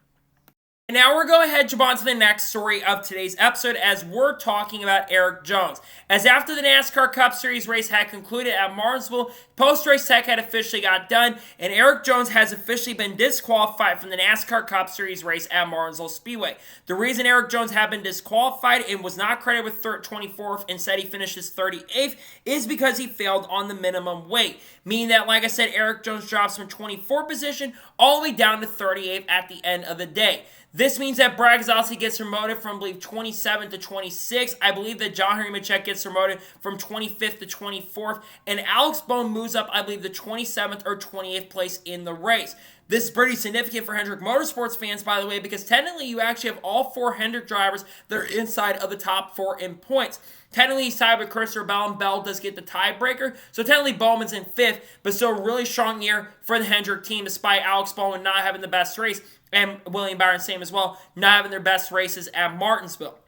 And now we're going to jump on to the next story of today's episode as we're talking about Erik Jones. As after the NASCAR Cup Series race had concluded at Martinsville, post-race tech had officially got done, and Erik Jones has officially been disqualified from the NASCAR Cup Series race at Martinsville Speedway. The reason Erik Jones had been disqualified and was not credited with 24th and said he finished his 38th is because he failed on the minimum weight. Meaning that, like I said, Erik Jones drops from 24th position all the way down to 38th at the end of the day. This means that Brad Keselowski gets promoted from, I believe, 27th to 26th. I believe that John Henry Machek gets promoted from 25th to 24th. And Alex Bone moves up, I believe, the 27th or 28th place in the race. This is pretty significant for Hendrick Motorsports fans, by the way, because technically you actually have all 4 Hendrick drivers that are inside of the top 4 in points. Technically, he's tied with Christopher Bell, and Bell does get the tiebreaker. So technically, Bowman's in 5th, but still a really strong year for the Hendrick team, despite Alex Baldwin not having the best race, and William Byron, same as well, not having their best races at Martinsville.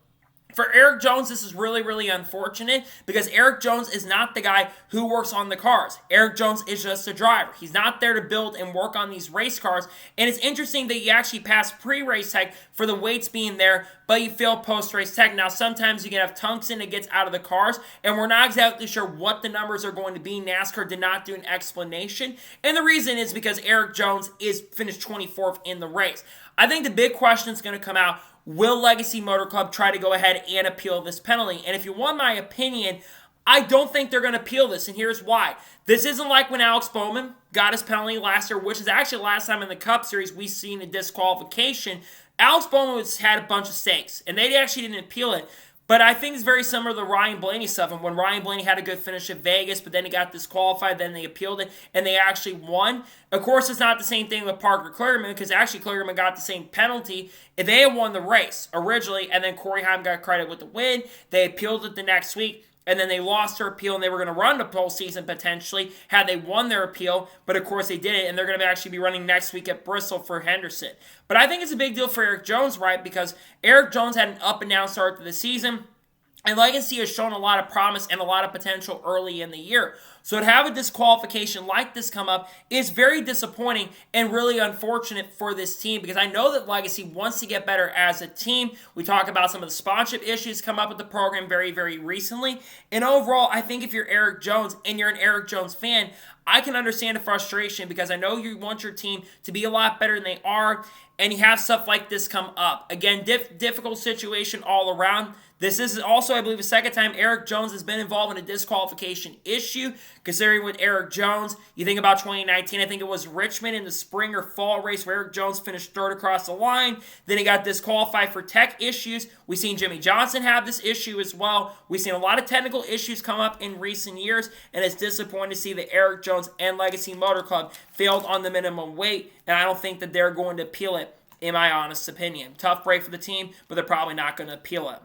For Erik Jones, this is really, really unfortunate because Erik Jones is not the guy who works on the cars. Erik Jones is just a driver. He's not there to build and work on these race cars. And it's interesting that you actually pass pre-race tech for the weights being there, but you fail post-race tech. Now, sometimes you can have tungsten that gets out of the cars, and we're not exactly sure what the numbers are going to be. NASCAR did not do an explanation. And the reason is because Erik Jones is finished 24th in the race. I think the big question is going to come out, will Legacy Motor Club try to go ahead and appeal this penalty? And if you want my opinion, I don't think they're going to appeal this, and here's why. This isn't like when Alex Bowman got his penalty last year, which is actually the last time in the Cup Series we've seen a disqualification. Alex Bowman had a bunch of stakes, and they actually didn't appeal it. But I think it's very similar to the Ryan Blaney stuff. And when Ryan Blaney had a good finish at Vegas, but then he got disqualified, then they appealed it, and they actually won. Of course, it's not the same thing with Parker Kligerman, because actually Kligerman got the same penalty. They had won the race originally, and then Corey Heim got credit with the win. They appealed it the next week, and then they lost their appeal, and they were going to run the postseason potentially had they won their appeal. But of course they didn't, and they're going to actually be running next week at Bristol for Henderson. But I think it's a big deal for Erik Jones, right? Because Erik Jones had an up-and-down start to the season, and Legacy has shown a lot of promise and a lot of potential early in the year. So to have a disqualification like this come up is very disappointing and really unfortunate for this team, because I know that Legacy wants to get better as a team. We talk about some of the sponsorship issues come up with the program very, very recently. And overall, I think if you're Erik Jones and you're an Erik Jones fan, I can understand the frustration, because I know you want your team to be a lot better than they are, and you have stuff like this come up. Again, difficult situation all around. This is also, I believe, the second time Erik Jones has been involved in a disqualification issue. Considering with Erik Jones, you think about 2019, I think it was Richmond in the spring or fall race where Erik Jones finished 3rd across the line. Then he got disqualified for tech issues. We've seen Jimmy Johnson have this issue as well. We've seen a lot of technical issues come up in recent years, and it's disappointing to see that Erik Jones and Legacy Motor Club failed on the minimum weight, and I don't think that they're going to appeal it, in my honest opinion. Tough break for the team, but they're probably not going to appeal it.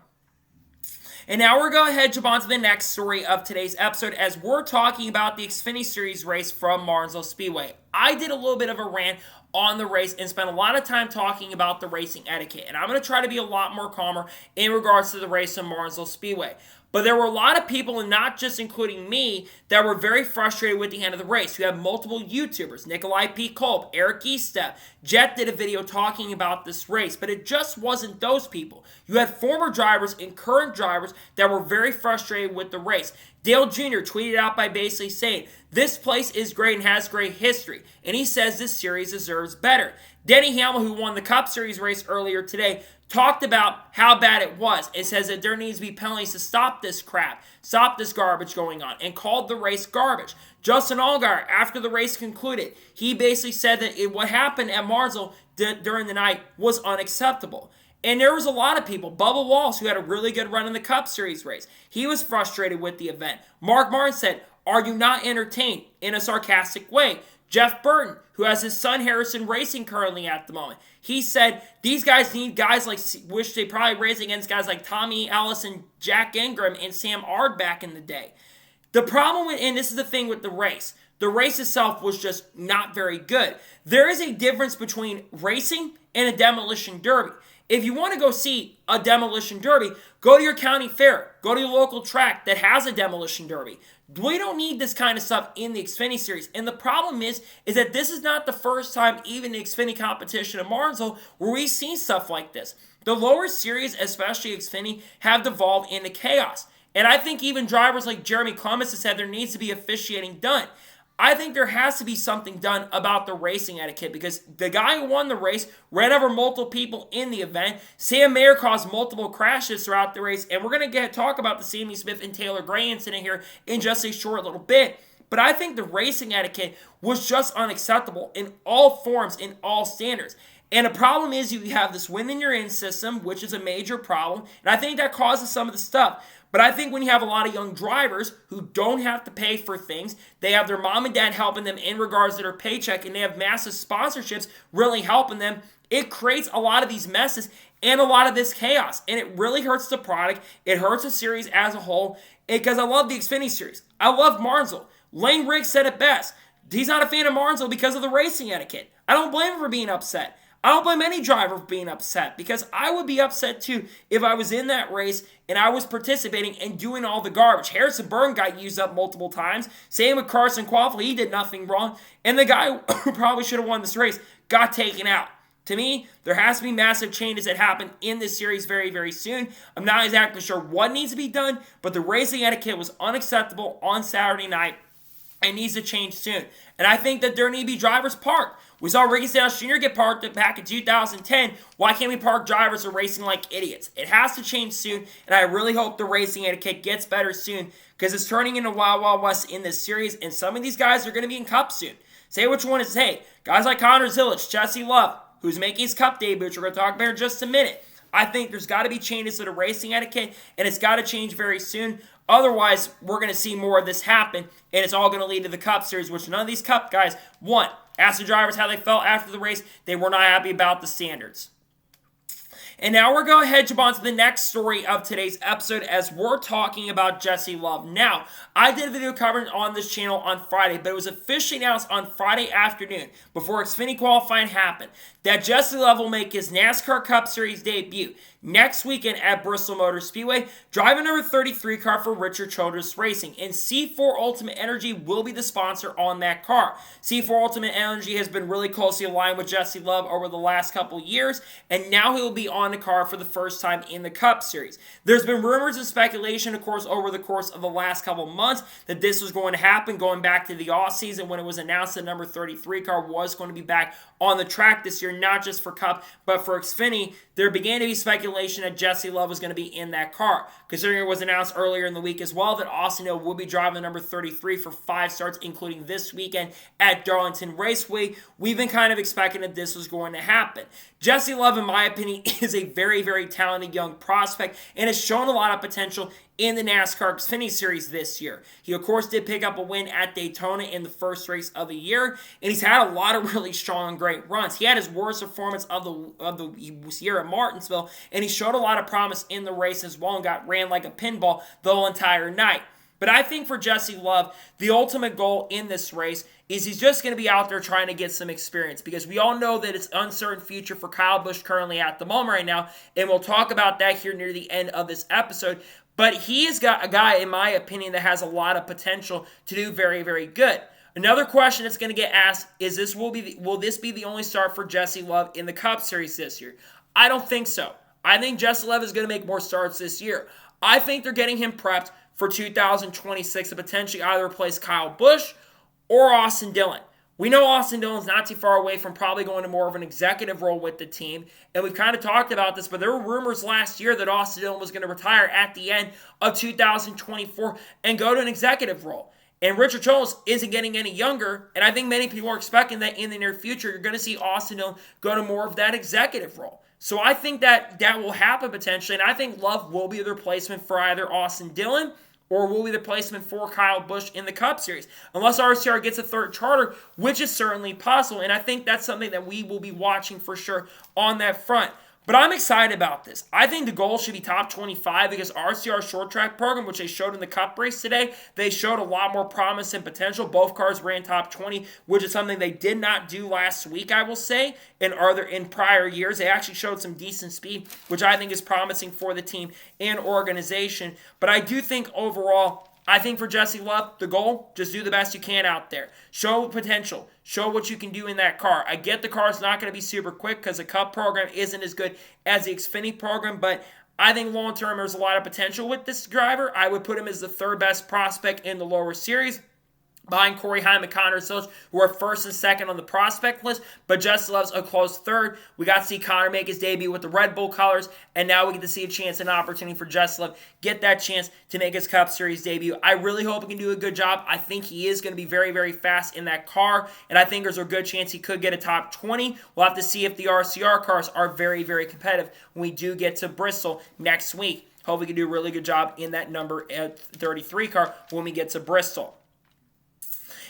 And now we're going to jump on to the next story of today's episode, as we're talking about the Xfinity Series race from Martinsville Speedway. I did a little bit of a rant on the race and spent a lot of time talking about the racing etiquette. And I'm going to try to be a lot more calmer in regards to the race from Martinsville Speedway. But there were a lot of people, and not just including me, that were very frustrated with the end of the race. You have multiple YouTubers, Nikolai P. Kolb, Eric Eastep, Jet did a video talking about this race, but it just wasn't those people. You had former drivers and current drivers that were very frustrated with the race. Dale Jr. tweeted out by basically saying, "This place is great and has great history," and he says this series deserves better. Denny Hamlin, who won the Cup Series race earlier today, talked about how bad it was and says that there needs to be penalties to stop this crap, stop this garbage going on, and called the race garbage. Justin Allgaier, after the race concluded, he basically said that what happened at Martinsville during the night was unacceptable. And there was a lot of people. Bubba Wallace, who had a really good run in the Cup Series race, he was frustrated with the event. Mark Martin said, "Are you not entertained?" in a sarcastic way. Jeff Burton, who has his son Harrison racing currently at the moment, he said these guys need guys like, wish they probably raced against guys like Tommy Allison, Jack Ingram, and Sam Ard back in the day. The problem with, and this is the thing with the race itself was just not very good. There is a difference between racing and a demolition derby. If you want to go see a demolition derby, go to your county fair. Go to your local track that has a demolition derby. We don't need this kind of stuff in the Xfinity Series. And the problem is that this is not the first time, even in the Xfinity competition at Martinsville, where we've seen stuff like this. The lower series, especially Xfinity, have devolved into chaos. And I think even drivers like Jeremy Clements have said there needs to be officiating done. I think there has to be something done about the racing etiquette, because the guy who won the race ran over multiple people in the event. Sam Mayer caused multiple crashes throughout the race, and we're going to talk about the Sammy Smith and Taylor Gray incident here in just a short little bit. But I think the racing etiquette was just unacceptable in all forms, in all standards. And the problem is you have this win in your in system, which is a major problem, and I think that causes some of the stuff. But I think when you have a lot of young drivers who don't have to pay for things, they have their mom and dad helping them in regards to their paycheck, and they have massive sponsorships really helping them, it creates a lot of these messes and a lot of this chaos. And it really hurts the product. It hurts the series as a whole. Because I love the Xfinity series. I love Martinsville. Lane Riggs said it best. He's not a fan of Martinsville because of the racing etiquette. I don't blame him for being upset. I don't blame any driver for being upset, because I would be upset too if I was in that race and I was participating and doing all the garbage. Harrison Burton got used up multiple times. Same with Carson Quaffle. He did nothing wrong. And the guy who probably should have won this race got taken out. To me, there has to be massive changes that happen in this series very, very soon. I'm not exactly sure what needs to be done, but the racing etiquette was unacceptable on Saturday night and needs to change soon. And I think that there need to be drivers parked. We saw Ricky Stenhouse Jr. get parked back in 2010. Why can't we park drivers who are racing like idiots? It has to change soon, and I really hope the racing etiquette gets better soon, because it's turning into Wild Wild West in this series, and some of these guys are going to be in Cup soon. Say which one is, hey, guys like Connor Zilic, Jesse Love, who's making his Cup debut, which we're going to talk about in just a minute. I think there's got to be changes to the racing etiquette, and it's got to change very soon. Otherwise, we're going to see more of this happen, and it's all going to lead to the Cup Series, which none of these Cup guys want. Ask the drivers how they felt after the race. They were not happy about the standards. And now we're going to jump on to the next story of today's episode, as we're talking about Jesse Love. Now, I did a video covering on this channel on Friday, but it was officially announced on Friday afternoon, before Xfinity qualifying happened, that Jesse Love will make his NASCAR Cup Series debut next weekend at Bristol Motor Speedway, driving number 33 car for Richard Childress Racing. And C4 Ultimate Energy will be the sponsor on that car. C4 Ultimate Energy has been really closely aligned with Jesse Love over the last couple years, and now he will be on the car for the first time in the Cup Series. There's been rumors and speculation, of course, over the course of the last couple months that this was going to happen, going back to the offseason when it was announced that number 33 car was going to be back on the track this year, not just for Cup, but for Xfinity. There began to be speculation that Jesse Love was going to be in that car, considering it was announced earlier in the week as well that Austin Hill will be driving number 33 for 5 starts, including this weekend at Darlington Raceway. We've been kind of expecting that this was going to happen. Jesse Love, in my opinion, is a very, very talented young prospect and has shown a lot of potential in the NASCAR Xfinity Series this year. He, of course, did pick up a win at Daytona in the first race of the year, and he's had a lot of really strong and great runs. He had his worst performance of the year at Martinsville, and he showed a lot of promise in the race as well and ran like a pinball the whole entire night. But I think for Jesse Love, the ultimate goal in this race is he's just going to be out there trying to get some experience, because we all know that it's an uncertain future for Kyle Busch currently at the moment right now, and we'll talk about that here near the end of this episode. But he has got a guy, in my opinion, that has a lot of potential to do very, very good. Another question that's going to get asked is will this be the only start for Jesse Love in the Cup Series this year? I don't think so. I think Jesse Love is going to make more starts this year. I think they're getting him prepped for 2026 to potentially either replace Kyle Busch or Austin Dillon. We know Austin Dillon's not too far away from probably going to more of an executive role with the team, and we've kind of talked about this, but there were rumors last year that Austin Dillon was going to retire at the end of 2024 and go to an executive role. And Richard Jones isn't getting any younger, and I think many people are expecting that in the near future, you're going to see Austin Dillon go to more of that executive role. So I think that will happen potentially, and I think Love will be the replacement for either Austin Dillon or will be the replacement for Kyle Busch in the Cup Series, unless RCR gets a third charter, which is certainly possible, and I think that's something that we will be watching for sure on that front. But I'm excited about this. I think the goal should be top 25, because RCR short track program, which they showed in the Cup race today, they showed a lot more promise and potential. Both cars ran top 20, which is something they did not do last week, I will say, in prior years. They actually showed some decent speed, which I think is promising for the team and organization. But I do think overall, I think for Jesse Love, the goal, just do the best you can out there. Show potential. Show what you can do in that car. I get the car's not going to be super quick because the Cup program isn't as good as the Xfinity program, but I think long-term there's a lot of potential with this driver. I would put him as the third best prospect in the lower series, behind Corey Heim and Connor Zilic, who are first and second on the prospect list, but Jesse Love's a close third. We got to see Connor make his debut with the Red Bull colors, and now we get to see a chance and an opportunity for Jesse Love get that chance to make his Cup Series debut. I really hope he can do a good job. I think he is going to be very, very fast in that car, and I think there's a good chance he could get a top 20. We'll have to see if the RCR cars are very, very competitive when we do get to Bristol next week. Hopefully he can do a really good job in that number 33 car when we get to Bristol.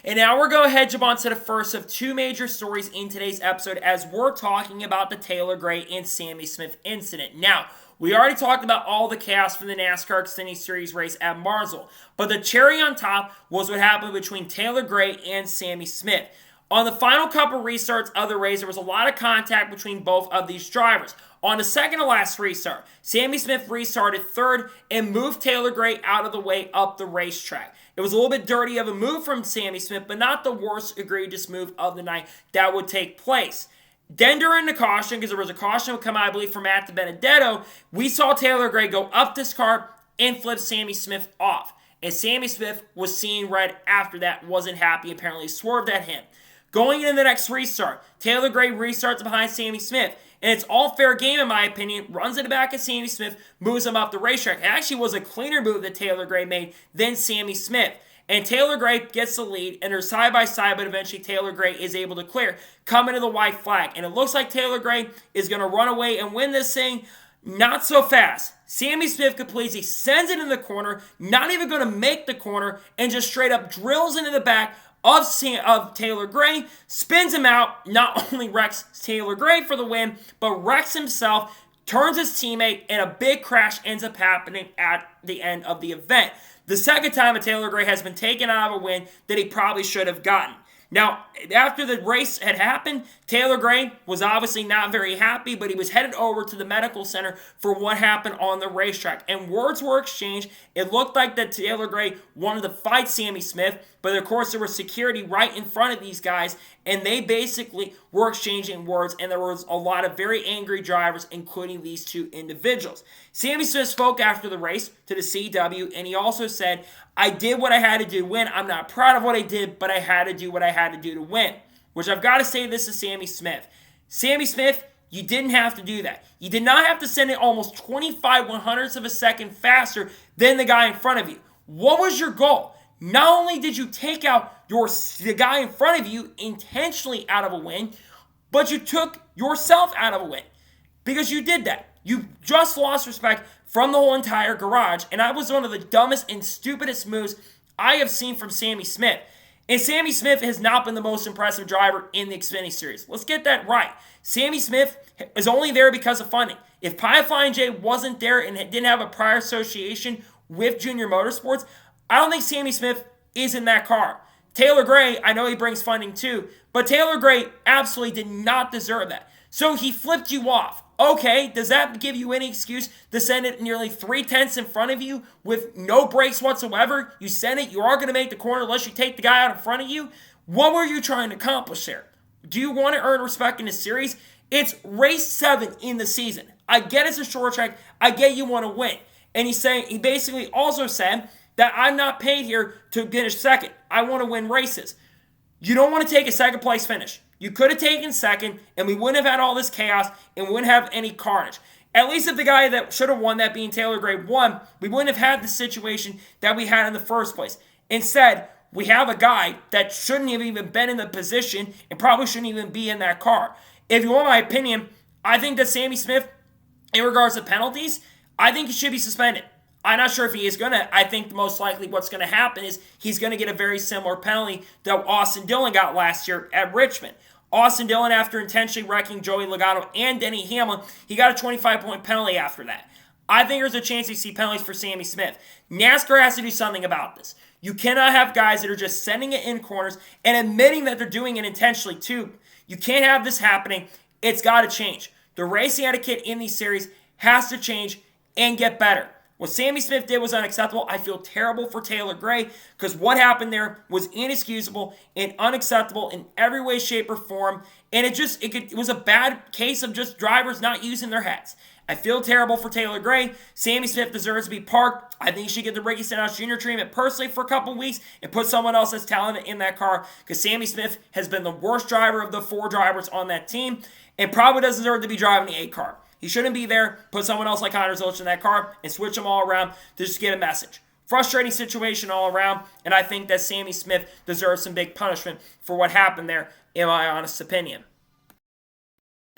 And now we're going to jump on to the first of two major stories in today's episode as we're talking about the Taylor Gray and Sammy Smith incident. Now, we already talked about all the chaos from the NASCAR Xfinity Series race at Martinsville, but the cherry on top was what happened between Taylor Gray and Sammy Smith. On the final couple restarts of the race, there was a lot of contact between both of these drivers. On the second to last restart, Sammy Smith restarted third and moved Taylor Gray out of the way up the racetrack. It was a little bit dirty of a move from Sammy Smith, but not the worst egregious move of the night that would take place. Then during the caution, because there was a caution that would come out, I believe, from Matt Benedetto, we saw Taylor Gray go up this car and flip Sammy Smith off. And Sammy Smith was seen right after that, wasn't happy, apparently swerved at him. Going into the next restart, Taylor Gray restarts behind Sammy Smith. And it's all fair game, in my opinion. Runs in the back of Sammy Smith, moves him up the racetrack. It actually was a cleaner move that Taylor Gray made than Sammy Smith. And Taylor Gray gets the lead, and they're side by side, but eventually Taylor Gray is able to clear, come into the white flag. And it looks like Taylor Gray is going to run away and win this thing. Not so fast. Sammy Smith completes, he sends it in the corner, not even going to make the corner, and just straight up drills into the back of Taylor Gray, spins him out, not only wrecks Taylor Gray for the win, but wrecks himself, turns his teammate, and a big crash ends up happening at the end of the event. The second time a Taylor Gray has been taken out of a win that he probably should have gotten. Now, after the race had happened, Taylor Gray was obviously not very happy, but he was headed over to the medical center for what happened on the racetrack. And words were exchanged. It looked like that Taylor Gray wanted to fight Sammy Smith, but of course there was security right in front of these guys, and they basically were exchanging words, and there was a lot of very angry drivers, including these two individuals. Sammy Smith spoke after the race to the CW, and he also said, "I did what I had to do to win. I'm not proud of what I did, but I had to do what I had to do to win." Which I've got to say this to Sammy Smith. Sammy Smith, you didn't have to do that. You did not have to send it almost 25 100ths of a second faster than the guy in front of you. What was your goal? Not only did you take out the guy in front of you intentionally out of a win, but you took yourself out of a win. Because you did that. You just lost respect from the whole entire garage. And that was one of the dumbest and stupidest moves I have seen from Sammy Smith. And Sammy Smith has not been the most impressive driver in the Xfinity Series. Let's get that right. Sammy Smith is only there because of funding. If Flying J wasn't there and didn't have a prior association with Junior Motorsports, I don't think Sammy Smith is in that car. Taylor Gray, I know he brings funding too, but Taylor Gray absolutely did not deserve that. So he flipped you off. Okay, does that give you any excuse to send it nearly 3/10 in front of you with no brakes whatsoever? You send it, you are going to make the corner unless you take the guy out in front of you. What were you trying to accomplish there? Do you want to earn respect in this series? It's race 7 in the season. I get it's a short track. I get you want to win. And he basically also said that I'm not paid here to finish second. I want to win races. You don't want to take a second place finish. You could have taken second, and we wouldn't have had all this chaos, and we wouldn't have any carnage. At least if the guy that should have won, that being Taylor Gray, won, we wouldn't have had the situation that we had in the first place. Instead, we have a guy that shouldn't have even been in the position and probably shouldn't even be in that car. If you want my opinion, I think that Sammy Smith, in regards to penalties, I think he should be suspended. I'm not sure if he is going to. I think most likely what's going to happen is he's going to get a very similar penalty that Austin Dillon got last year at Richmond. Austin Dillon, after intentionally wrecking Joey Logano and Denny Hamlin, he got a 25-point penalty after that. I think there's a chance you see penalties for Sammy Smith. NASCAR has to do something about this. You cannot have guys that are just sending it in corners and admitting that they're doing it intentionally too. You can't have this happening. It's got to change. The racing etiquette in these series has to change and get better. What Sammy Smith did was unacceptable. I feel terrible for Taylor Gray because what happened there was inexcusable and unacceptable in every way, shape, or form. And it was a bad case of just drivers not using their heads. I feel terrible for Taylor Gray. Sammy Smith deserves to be parked. I think he should get the Ricky Stenhouse Jr. treatment personally for a couple weeks and put someone else that's talented in that car because Sammy Smith has been the worst driver of the 4 drivers on that team and probably doesn't deserve to be driving the 8 car. He shouldn't be there. Put someone else like Connor Zilch in that car and switch them all around to just get a message. Frustrating situation all around, and I think that Sammy Smith deserves some big punishment for what happened there, in my honest opinion.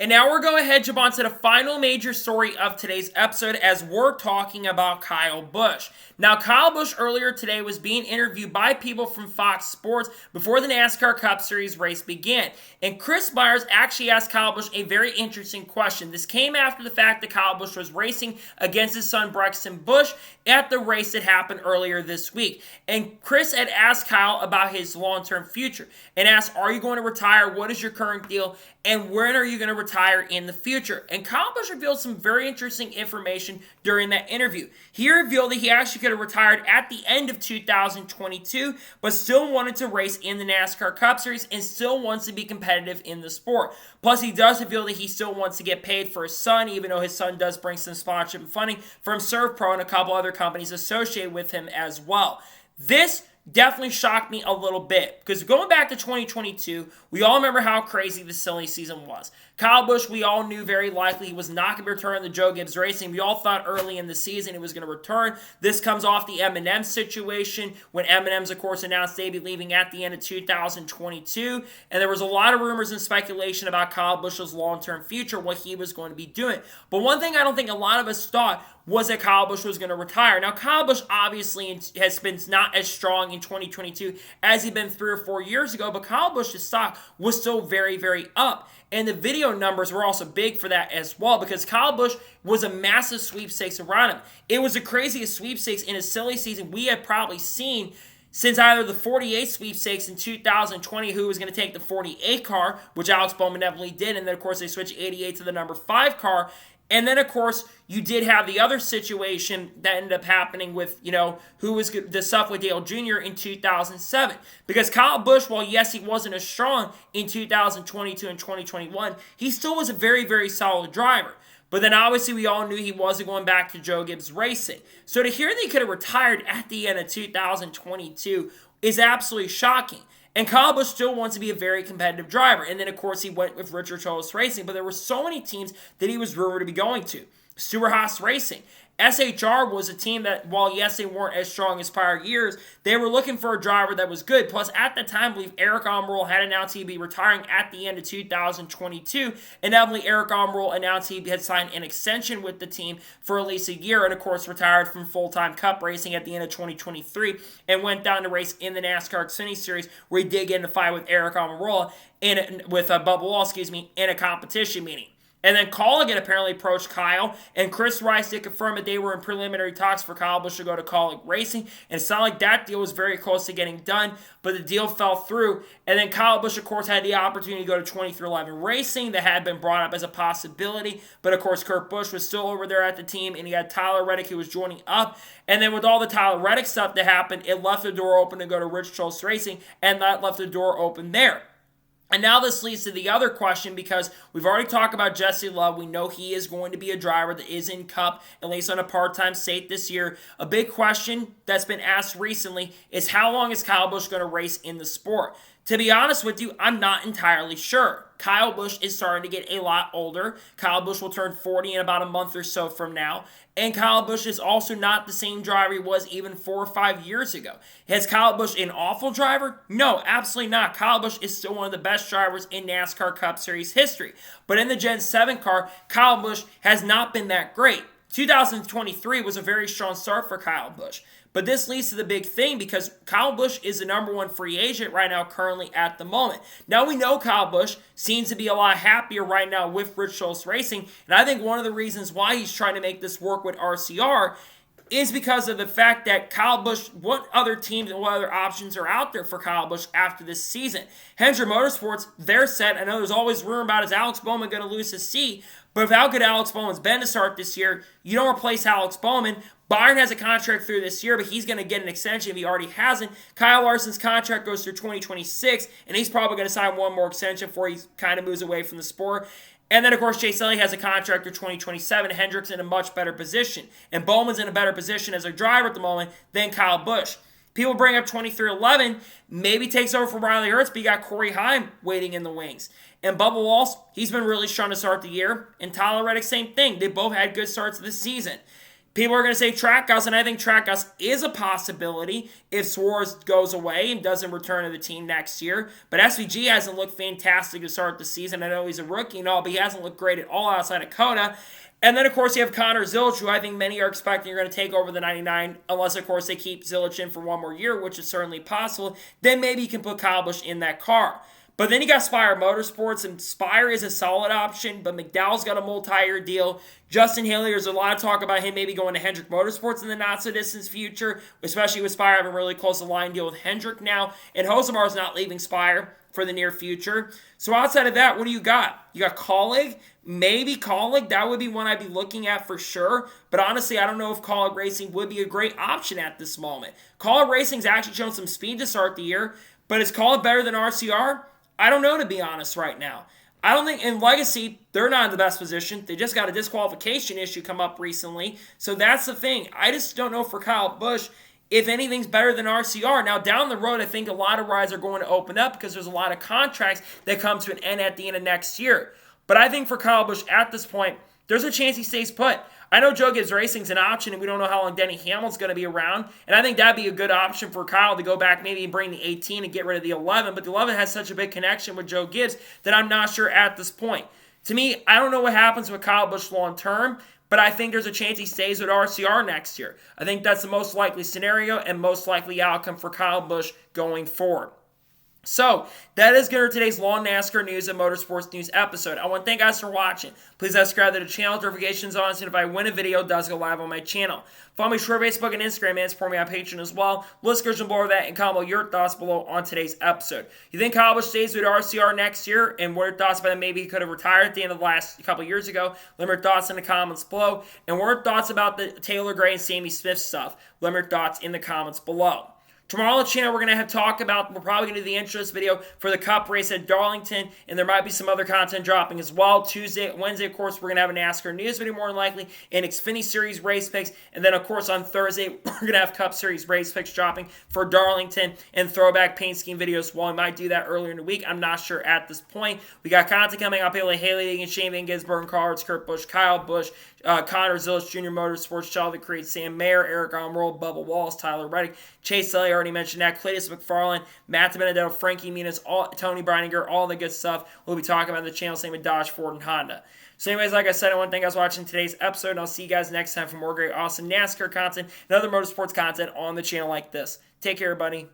And now we're going ahead, jump on to the final major story of today's episode as we're talking about Kyle Busch. Now, Kyle Busch earlier today was being interviewed by people from Fox Sports before the NASCAR Cup Series race began. And Chris Myers actually asked Kyle Busch a very interesting question. This came after the fact that Kyle Busch was racing against his son Braxton Busch at the race that happened earlier this week. And Chris had asked Kyle about his long-term future and asked, are you going to retire? What is your current deal? And when are you going to retire in the future? And Kyle Busch revealed some very interesting information during that interview. He revealed that he actually could have retired at the end of 2022, but still wanted to race in the NASCAR Cup Series and still wants to be competitive in the sport. Plus, he does reveal that he still wants to get paid for his son, even though his son does bring some sponsorship and funding from ServPro and a couple other companies associated with him as well. This definitely shocked me a little bit because going back to 2022, we all remember how crazy the silly season was. Kyle Busch, we all knew very likely he was not going to return to Joe Gibbs Racing. We all thought early in the season he was going to return. This comes off the M&M situation when M&M's, of course, announced they'd be leaving at the end of 2022. And there was a lot of rumors and speculation about Kyle Busch's long-term future, what he was going to be doing. But one thing I don't think a lot of us thought was that Kyle Busch was going to retire. Now, Kyle Busch obviously has been not as strong in 2022 as he'd been 3 or 4 years ago, but Kyle Busch's stock was still very, very up. And the video numbers were also big for that as well because Kyle Busch was a massive sweepstakes around him. It was the craziest sweepstakes in a silly season we had probably seen since either the 48 sweepstakes in 2020, who was going to take the 48 car, which Alex Bowman definitely did, and then, of course, they switched 88 to the number 5 car. And then, of course, you did have the other situation that ended up happening with, who was the stuff with Dale Jr. in 2007. Because Kyle Busch, while yes, he wasn't as strong in 2022 and 2021, he still was a very, very solid driver. But then obviously we all knew he wasn't going back to Joe Gibbs Racing. So to hear that he could have retired at the end of 2022 is absolutely shocking. And Kyle Busch still wants to be a very competitive driver. And then, of course, he went with Richard Childress Racing. But there were so many teams that he was rumored to be going to. Stewart-Haas Racing. SHR was a team that, while yes, they weren't as strong as prior years, they were looking for a driver that was good. Plus, at the time, I believe Erik Jones had announced he'd be retiring at the end of 2022. And definitely Erik Jones announced he had signed an extension with the team for at least a year. And, of course, retired from full-time Cup racing at the end of 2023 and went down to race in the NASCAR Xfinity Series where he did get in a fight with Erik Jones with Bubba Wallace, in a competition meeting. And then Colligan apparently approached Kyle, and Chris Rice did confirm that they were in preliminary talks for Kyle Busch to go to Colligan Racing, and it sounded like that deal was very close to getting done, but the deal fell through. And then Kyle Busch, of course, had the opportunity to go to 2311 Racing that had been brought up as a possibility, but of course Kurt Busch was still over there at the team, and he had Tyler Reddick who was joining up. And then with all the Tyler Reddick stuff that happened, it left the door open to go to Rich Childress Racing, and that left the door open there. And now this leads to the other question because we've already talked about Jesse Love. We know he is going to be a driver that is in Cup, at least on a part-time state this year. A big question that's been asked recently is how long is Kyle Busch going to race in the sport? To be honest with you, I'm not entirely sure. Kyle Busch is starting to get a lot older. Kyle Busch will turn 40 in about a month or so from now. And Kyle Busch is also not the same driver he was even 4 or 5 years ago. Is Kyle Busch an awful driver? No, absolutely not. Kyle Busch is still one of the best drivers in NASCAR Cup Series history. But in the Gen 7 car, Kyle Busch has not been that great. 2023 was a very strong start for Kyle Busch. But this leads to the big thing because Kyle Busch is the number 1 free agent right now currently at the moment. Now we know Kyle Busch seems to be a lot happier right now with Rich Childress Racing. And I think one of the reasons why he's trying to make this work with RCR is because of the fact that Kyle Busch, what other teams and what other options are out there for Kyle Busch after this season? Hendrick Motorsports, they're set. I know there's always rumor about is Alex Bowman going to lose his seat, but with how good Alex Bowman's been to start this year, you don't replace Alex Bowman. Byron has a contract through this year, but he's going to get an extension if he already hasn't. Kyle Larson's contract goes through 2026, and he's probably going to sign one more extension before he kind of moves away from the sport. And then, of course, Chase Elliott has a contract through 2027. Hendrick's in a much better position. And Bowman's in a better position as a driver at the moment than Kyle Busch. People bring up 2311, maybe takes over from Riley Hurts, but you got Corey Heim waiting in the wings. And Bubba Wallace, he's been really strong to start the year. And Tyler Reddick, same thing. They both had good starts this season. People are going to say Trackhouse, and I think Trackhouse is a possibility if Suarez goes away and doesn't return to the team next year. But SVG hasn't looked fantastic to start the season. I know he's a rookie and all, but he hasn't looked great at all outside of Coda. And then, of course, you have Connor Zilic, who I think many are expecting are going to take over the 99, unless, of course, they keep Zilic in for one more year, which is certainly possible. Then maybe you can put Kyle Busch in that car. But then you got Spire Motorsports, and Spire is a solid option, but McDowell's got a multi-year deal. Justin Haley, there's a lot of talk about him maybe going to Hendrick Motorsports in the not-so-distant future, especially with Spire having a really close line deal with Hendrick now, and Hosemar's not leaving Spire for the near future. So outside of that, what do you got? You got Colleague, maybe Colleague. That would be one I'd be looking at for sure. But honestly, I don't know if Colleague Racing would be a great option at this moment. Colleague Racing's actually shown some speed to start the year, but is Colleague better than RCR? I don't know, to be honest, right now. I don't think in Legacy, they're not in the best position. They just got a disqualification issue come up recently. So that's the thing. I just don't know for Kyle Busch if anything's better than RCR. Now, down the road, I think a lot of rides are going to open up because there's a lot of contracts that come to an end at the end of next year. But I think for Kyle Busch at this point, there's a chance he stays put. I know Joe Gibbs Racing's an option, and we don't know how long Denny Hamlin's going to be around. And I think that'd be a good option for Kyle to go back maybe and bring the 18 and get rid of the 11. But the 11 has such a big connection with Joe Gibbs that I'm not sure at this point. To me, I don't know what happens with Kyle Busch long term, but I think there's a chance he stays with RCR next year. I think that's the most likely scenario and most likely outcome for Kyle Busch going forward. So, that is going to today's long NASCAR news and motorsports news episode. I want to thank you guys for watching. Please subscribe to the channel, notifications on, so if I win a video, it does go live on my channel. Follow me on Facebook and Instagram, and support me on Patreon as well. Listeners below that, and comment your thoughts below on today's episode. You think Kyle Busch stays with RCR next year, and what are your thoughts about him? Maybe he could have retired at the end of the last couple years ago. Let me know your thoughts in the comments below. And what are your thoughts about the Taylor Gray and Sammy Smith stuff? Let me know your thoughts in the comments below. Tomorrow on the channel, we're going to have talk about, we're probably going to do the intros video for the Cup race at Darlington, and there might be some other content dropping as well. Wednesday, of course, we're going to have a NASCAR news video more than likely, and Xfinity Series race picks, and then, of course, on Thursday, we're going to have Cup Series race picks dropping for Darlington and Throwback paint scheme videos. Well, I might do that earlier in the week. I'm not sure at this point. We got content coming up, Haley, Shane Van Gisbergen, Cards, Kurt Busch, Kyle Busch, Connor Zilic, Jr. Motorsports, Sheldon Creed, Sam Mayer, Eric Almirola, Bubba Wallace, Tyler Reddick, Chase Elliott, already mentioned that, Cletus McFarland, Matt Benedetto, Frankie Muniz, Tony Breininger, all the good stuff we'll be talking about in the channel, same with Dodge, Ford, and Honda. So anyways, like I said, I want to thank you guys for watching today's episode, and I'll see you guys next time for more great, awesome NASCAR content and other motorsports content on the channel like this. Take care, everybody.